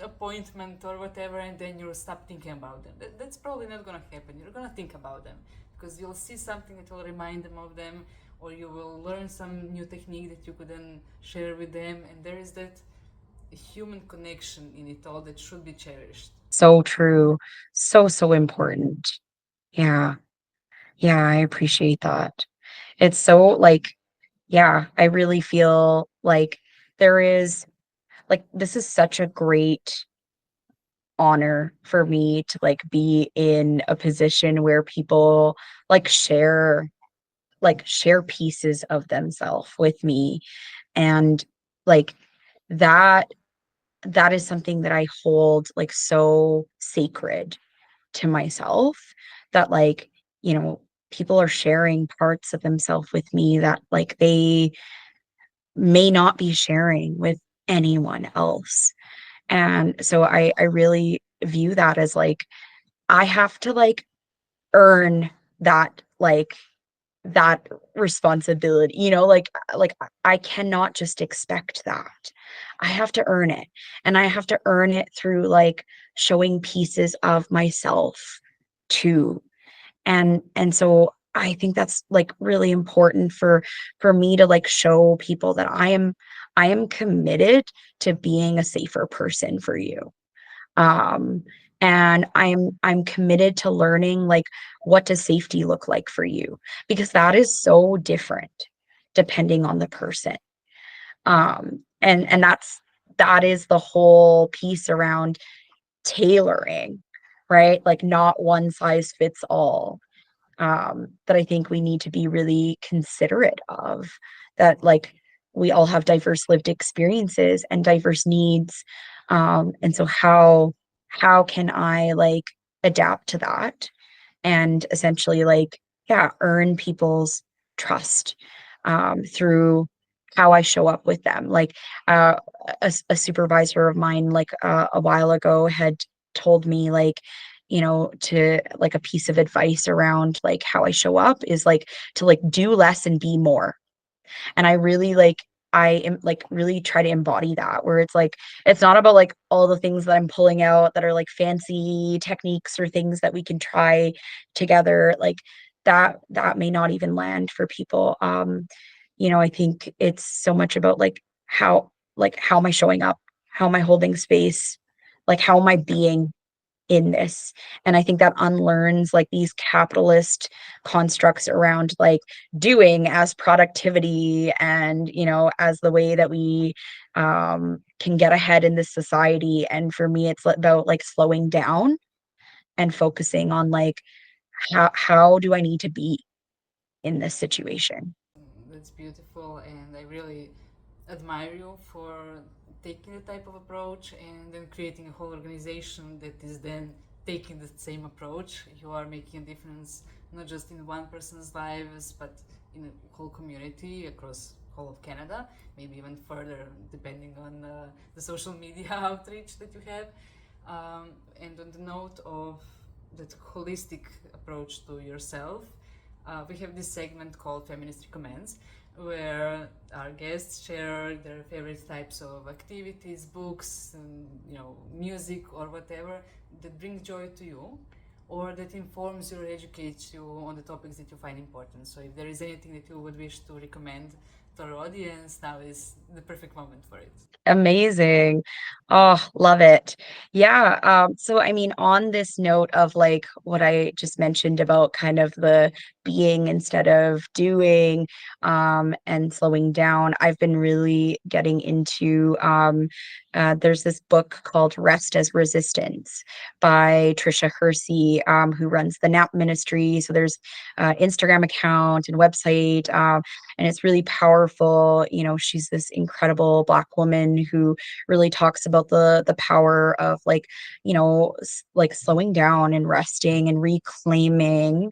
appointment or whatever, and then you stop thinking about them. That's probably not gonna happen. You're gonna think about them because you'll see something that will remind them of them, or you will learn some new technique that you could then share with them, and there is that human connection in it all that should be cherished. So true. So important. Yeah. Yeah, I appreciate that. It's so like, yeah, I really feel like there is like this is such a great honor for me to like be in a position where people like share pieces of themselves with me, and like that that is something that I hold like so sacred, to myself that like, you know, people are sharing parts of themselves with me that like they may not be sharing with anyone else. And so I really view that as like I have to like earn that like that responsibility, you know, like I cannot just expect that. I have to earn it. And I have to earn it through like showing pieces of myself too. And so I think that's like really important for me to like show people that I am committed to being a safer person for you. um and I'm committed to learning like what does safety look like for you, because that is so different depending on the person. And that is the whole piece around tailoring, right? Like not one size fits all. That I think we need to be really considerate of, that like we all have diverse lived experiences and diverse needs. And so how can I like adapt to that and essentially like, yeah, earn people's trust through how I show up with them. Like uh, a supervisor of mine, like a while ago, had told me like, you know, to like a piece of advice around like how I show up is like to like do less and be more. And I really like I am like really try to embody that, where it's like it's not about like all the things that I'm pulling out that are like fancy techniques or things that we can try together, like that may not even land for people. You know, I think it's so much about like how am I showing up, how am I holding space, like how am I being in this. And I think that unlearns like these capitalist constructs around like doing as productivity and, you know, as the way that we can get ahead in this society. And for me, it's about like slowing down and focusing on like how do I need to be in this situation. That's beautiful, and I really admire you for taking the type of approach and then creating a whole organization that is then taking the same approach. You are making a difference not just in one person's lives, but in a whole community across whole of Canada, maybe even further depending on the social media outreach that you have. And on the note of that holistic approach to yourself, we have this segment called Feminist Recommends, where our guests share their favorite types of activities, books, and, you know, music or whatever that brings joy to you, or that informs you or educates you on the topics that you find important. So, if there is anything that you would wish to recommend to our audience, now is the perfect moment for it. Amazing. Oh, love it. Yeah. So I mean, on this note of like what I just mentioned about kind of the being instead of doing, and slowing down, I've been really getting into there's this book called Rest as Resistance by Trisha Hersey, who runs the NAP ministry. So there's Instagram account and website. And it's really powerful. You know, she's this incredible Black woman who really talks about the power of like, you know, like slowing down and resting and reclaiming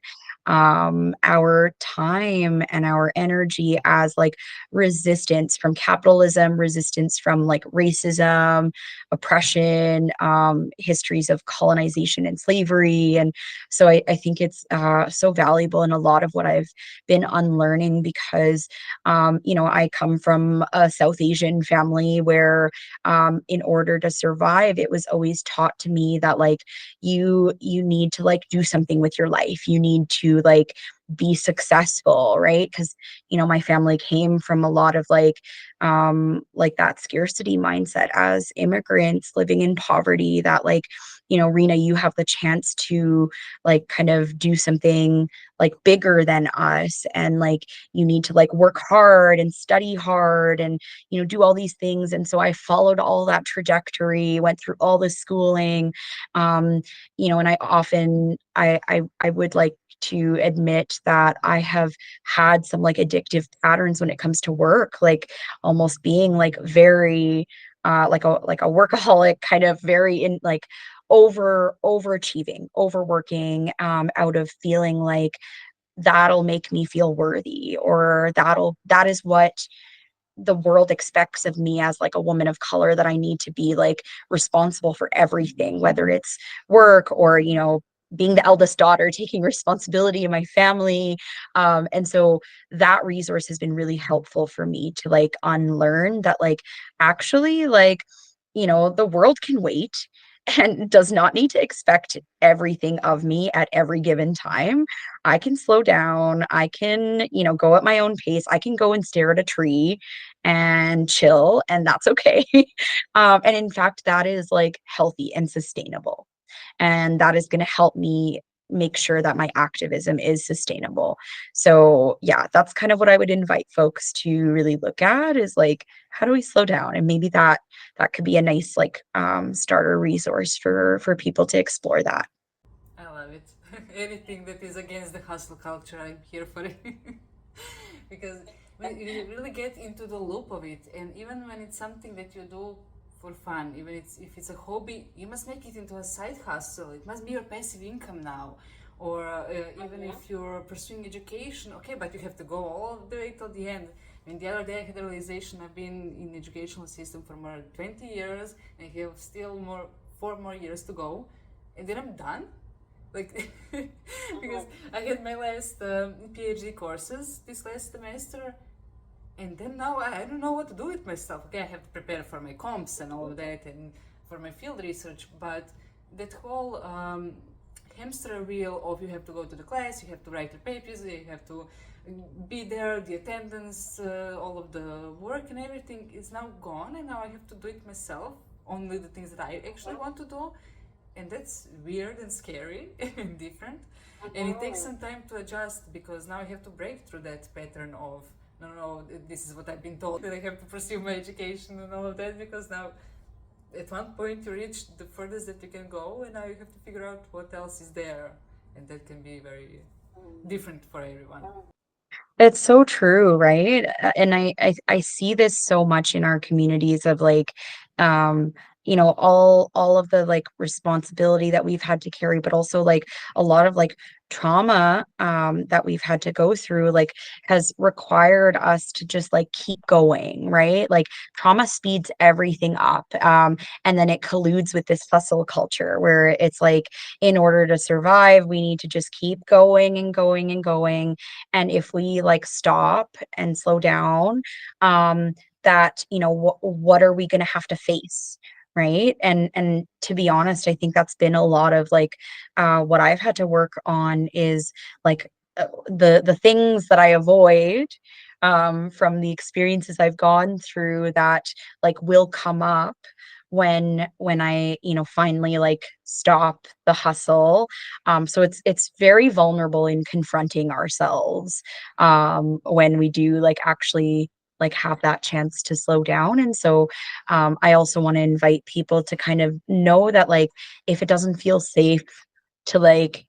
our time and our energy as like resistance from capitalism, resistance from like racism, oppression, histories of colonization and slavery. And so I think it's so valuable in a lot of what I've been unlearning, because you know, I come from a South Asian family where in order to survive, it was always taught to me that like you need to like do something with your life. You need to like be successful, right? Because you know, my family came from a lot of like that scarcity mindset as immigrants living in poverty, that like, you know, Reena, you have the chance to like kind of do something like bigger than us, and like you need to like work hard and study hard and, you know, do all these things. And so I followed all that trajectory, went through all the schooling. You know, and I often I would like to admit that I have had some like addictive patterns when it comes to work, like almost being like very like a workaholic, kind of very in like overachieving, overworking, out of feeling like that'll make me feel worthy, or that is what the world expects of me as like a woman of color, that I need to be like responsible for everything, whether it's work or, being the eldest daughter, taking responsibility in my family. And so that resource has been really helpful for me to like unlearn that, like, actually, like, the world can wait and does not need to expect everything of me at every given time. I can slow down. I can, go at my own pace. I can go and stare at a tree and chill, and that's okay. And in fact, that is like healthy and sustainable. And that is going to help me make sure that my activism is sustainable. So, yeah, that's kind of what I would invite folks to really look at, is like, how do we slow down? And maybe that could be a nice like starter resource for people to explore that. I love it. Anything that is against the hustle culture, I'm here for it. Because when you really get into the loop of it, and even when it's something that you do for fun, even if it's a hobby, you must make it into a side hustle. It must be your passive income now. Or even if you're pursuing education, okay, but you have to go all the way till the end. And the other day I had a realization, I've been in the educational system for more than 20 years, and I have still 4 more years to go, and then I'm done. Like, because I had my last PhD courses this last semester, and then now I don't know what to do with myself. Okay, I have to prepare for my comps and all of that, and for my field research, but that whole hamster wheel of you have to go to the class, you have to write your papers, you have to be there, the attendance, all of the work and everything is now gone, and now I have to do it myself, only the things that I actually want to do, and that's weird and scary and different, and it takes some time to adjust, because now I have to break through that pattern of no, no, this is what I've been told, that I have to pursue my education and all of that, because now at one point you reach the furthest that you can go, and now you have to figure out what else is there, and that can be very different for everyone. It's so true, right? And I see this so much in our communities of like, um, all of the like responsibility that we've had to carry, but also like a lot of like trauma that we've had to go through, like has required us to just like keep going, right? Like trauma speeds everything up. And then it colludes with this hustle culture where it's like, in order to survive, we need to just keep going and going and going, and if we like stop and slow down, that, what are we going to have to face, right? And to be honest, I think that's been a lot of like what I've had to work on is like the things that I avoid from the experiences I've gone through, that like will come up when I, finally like stop the hustle. So it's very vulnerable in confronting ourselves when we do like actually like have that chance to slow down. And so I also want to invite people to kind of know that, like, if it doesn't feel safe to like,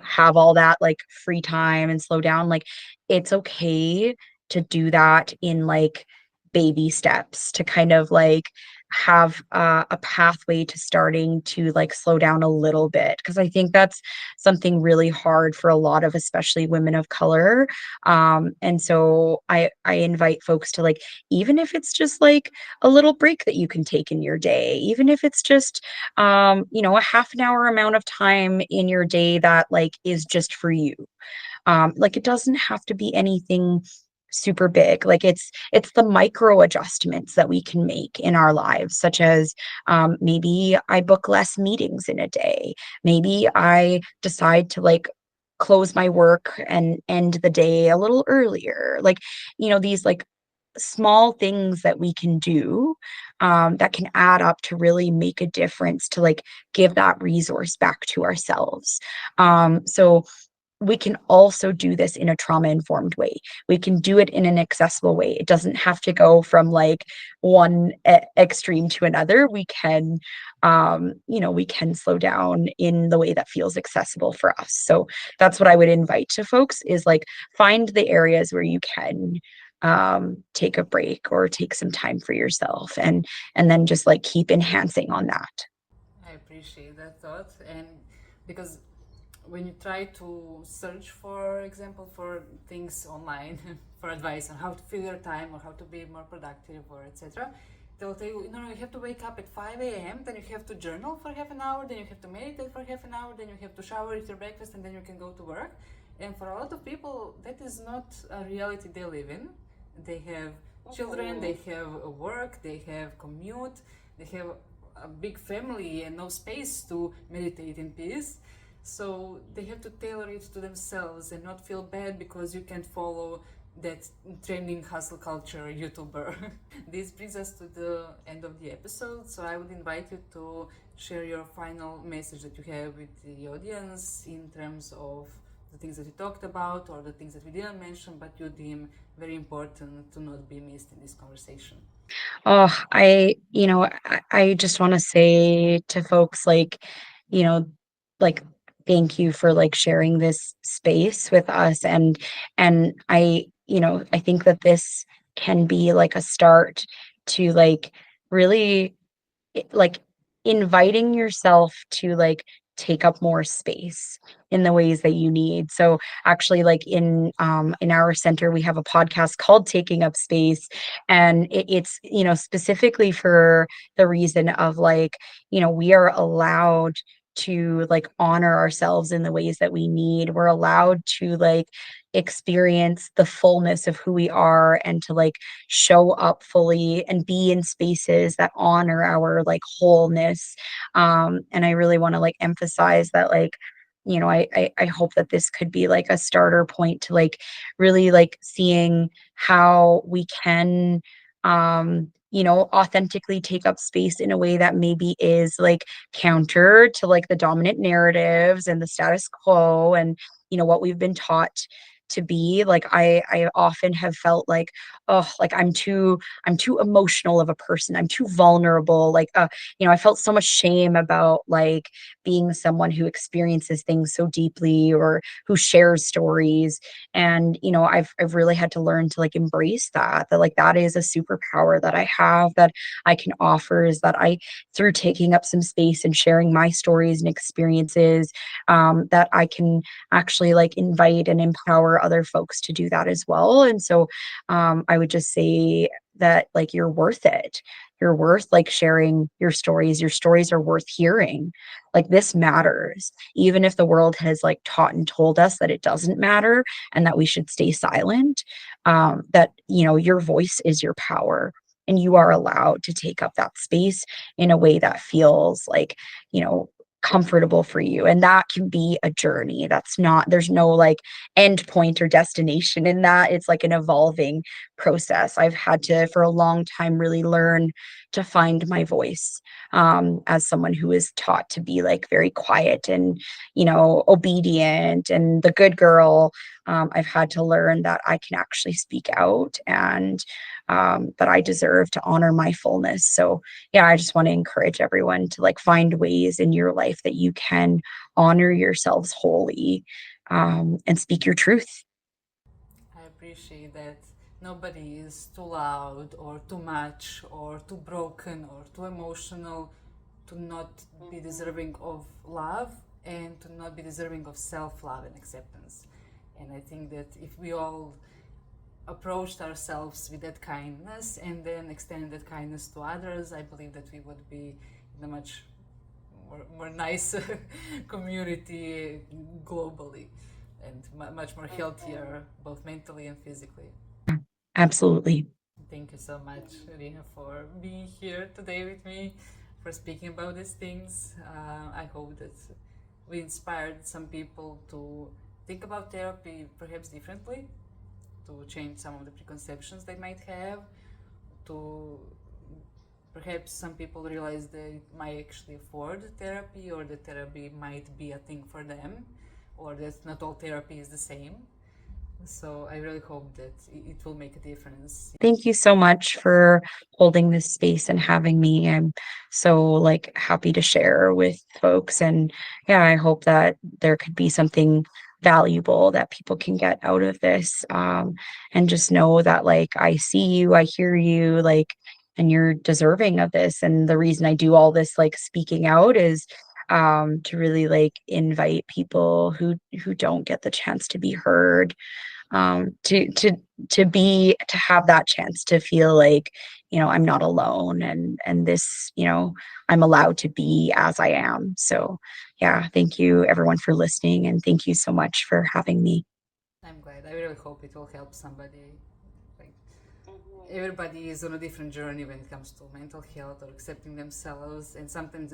have all that like free time and slow down, like it's okay to do that in like baby steps, to kind of like have a pathway to starting to like slow down a little bit, because I think that's something really hard for a lot of especially women of color. And so I invite folks to like, even if it's just like a little break that you can take in your day, even if it's just a half an hour amount of time in your day that like is just for you. Like it doesn't have to be anything super big. Like it's the micro adjustments that we can make in our lives, such as maybe I book less meetings in a day. Maybe I decide to like close my work and end the day a little earlier. Like, these like small things that we can do that can add up to really make a difference, to like give that resource back to ourselves. So we can also do this in a trauma informed way. We can do it in an accessible way. It doesn't have to go from like one extreme to another. We can slow down in the way that feels accessible for us. So that's what I would invite to folks, is like, find the areas where you can take a break or take some time for yourself, and then just like keep enhancing on that. I appreciate appreciate that thought. And because when you try to search, for example, for things online for advice on how to fill your time or how to be more productive or etc., they'll tell you, no, no, you have to wake up at 5 a.m., then you have to journal for half an hour, then you have to meditate for half an hour, then you have to shower, eat your breakfast, and then you can go to work. And for a lot of people, that is not a reality they live in. They have children, they have a work, they have commute, they have a big family and no space to meditate in peace. So they have to tailor it to themselves and not feel bad because you can't follow that trending hustle culture YouTuber. This brings us to the end of the episode, so I would invite you to share your final message that you have with the audience in terms of the things that we talked about or the things that we didn't mention but you deem very important to not be missed in this conversation. Oh, I just want to say to folks like, you know, like thank you for like sharing this space with us and I think that this can be like a start to like really like inviting yourself to like take up more space in the ways that you need. So actually like in our center we have a podcast called Taking Up Space, and it's specifically for the reason of like we are allowed to like honor ourselves in the ways that we need. We're allowed to like experience the fullness of who we are and to like show up fully and be in spaces that honor our like wholeness. And I really want to like emphasize that like I hope that this could be like a starter point to like really like seeing how we can authentically take up space in a way that maybe is like counter to like the dominant narratives and the status quo and what we've been taught to be. Like I often have felt like, oh, like I'm too emotional of a person, I'm too vulnerable, like I felt so much shame about like being someone who experiences things so deeply or who shares stories. And I've really had to learn to like embrace that like that is a superpower that I have, that I can offer, is that I, through taking up some space and sharing my stories and experiences, that I can actually like invite and empower other folks to do that as well. And so I would just say that like you're worth it. You're worth like sharing your stories. Your stories are worth hearing. Like this matters, even if the world has like taught and told us that it doesn't matter and that we should stay silent. That your voice is your power, and you are allowed to take up that space in a way that feels like you know comfortable for you. And that can be a journey. There's no like end point or destination in that. It's like an evolving process. I've had to for a long time really learn to find my voice, as someone who is taught to be like very quiet and obedient and the good girl. I've had to learn that I can actually speak out, and that I deserve to honor my fullness. So yeah, I just want to encourage everyone to like find ways in your life that you can honor yourselves wholly, and speak your truth. I appreciate that nobody is too loud or too much or too broken or too emotional to not be deserving of love and to not be deserving of self love and acceptance. And I think that if we all approached ourselves with that kindness and then extended that kindness to others, I believe that we would be in a much more nice community globally and much more healthier both mentally and physically. Absolutely. Thank you so much, Reena, for being here today with me, for speaking about these things. I hope that we inspired some people to think about therapy perhaps differently, to change some of the preconceptions they might have, to perhaps some people realize they might actually afford therapy or that therapy might be a thing for them or that not all therapy is the same. So I really hope that it will make a difference. Thank you so much for holding this space and having me. I'm so like happy to share with folks, and yeah, I hope that there could be something valuable that people can get out of this. And just know that like I see you, I hear you, like, and you're deserving of this. And the reason I do all this like speaking out is to really like invite people who don't get the chance to be heard, to have that chance to feel like, I'm not alone, and this, I'm allowed to be as I am. So yeah, thank you everyone for listening, and thank you so much for having me. I'm glad. I really hope it will help somebody. Like, everybody is on a different journey when it comes to mental health or accepting themselves, and sometimes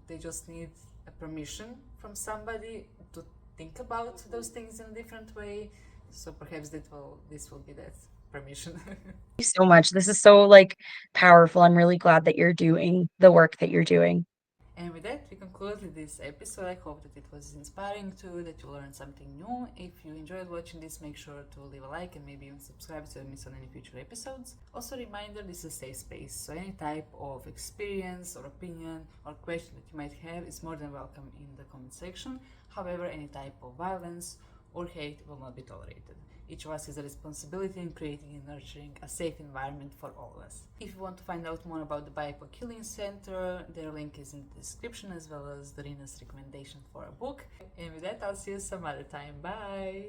they just need a permission from somebody to think about those things in a different way. So perhaps this will be that permission. You so much. This is so like powerful. I'm really glad that you're doing the work that you're doing. And with that, we conclude this episode. I hope that it was inspiring too, that you learned something new. If you enjoyed watching this, make sure to leave a like and maybe even subscribe so you don't miss on any future episodes. Also, reminder, this is a safe space, so any type of experience or opinion or question that you might have is more than welcome in the comment section. However, any type of violence or hate will not be tolerated. Each of us has a responsibility in creating and nurturing a safe environment for all of us. If you want to find out more about the BIPOC Healing Center, their link is in the description, as well as Reena's recommendation for a book. And with that, I'll see you some other time. Bye!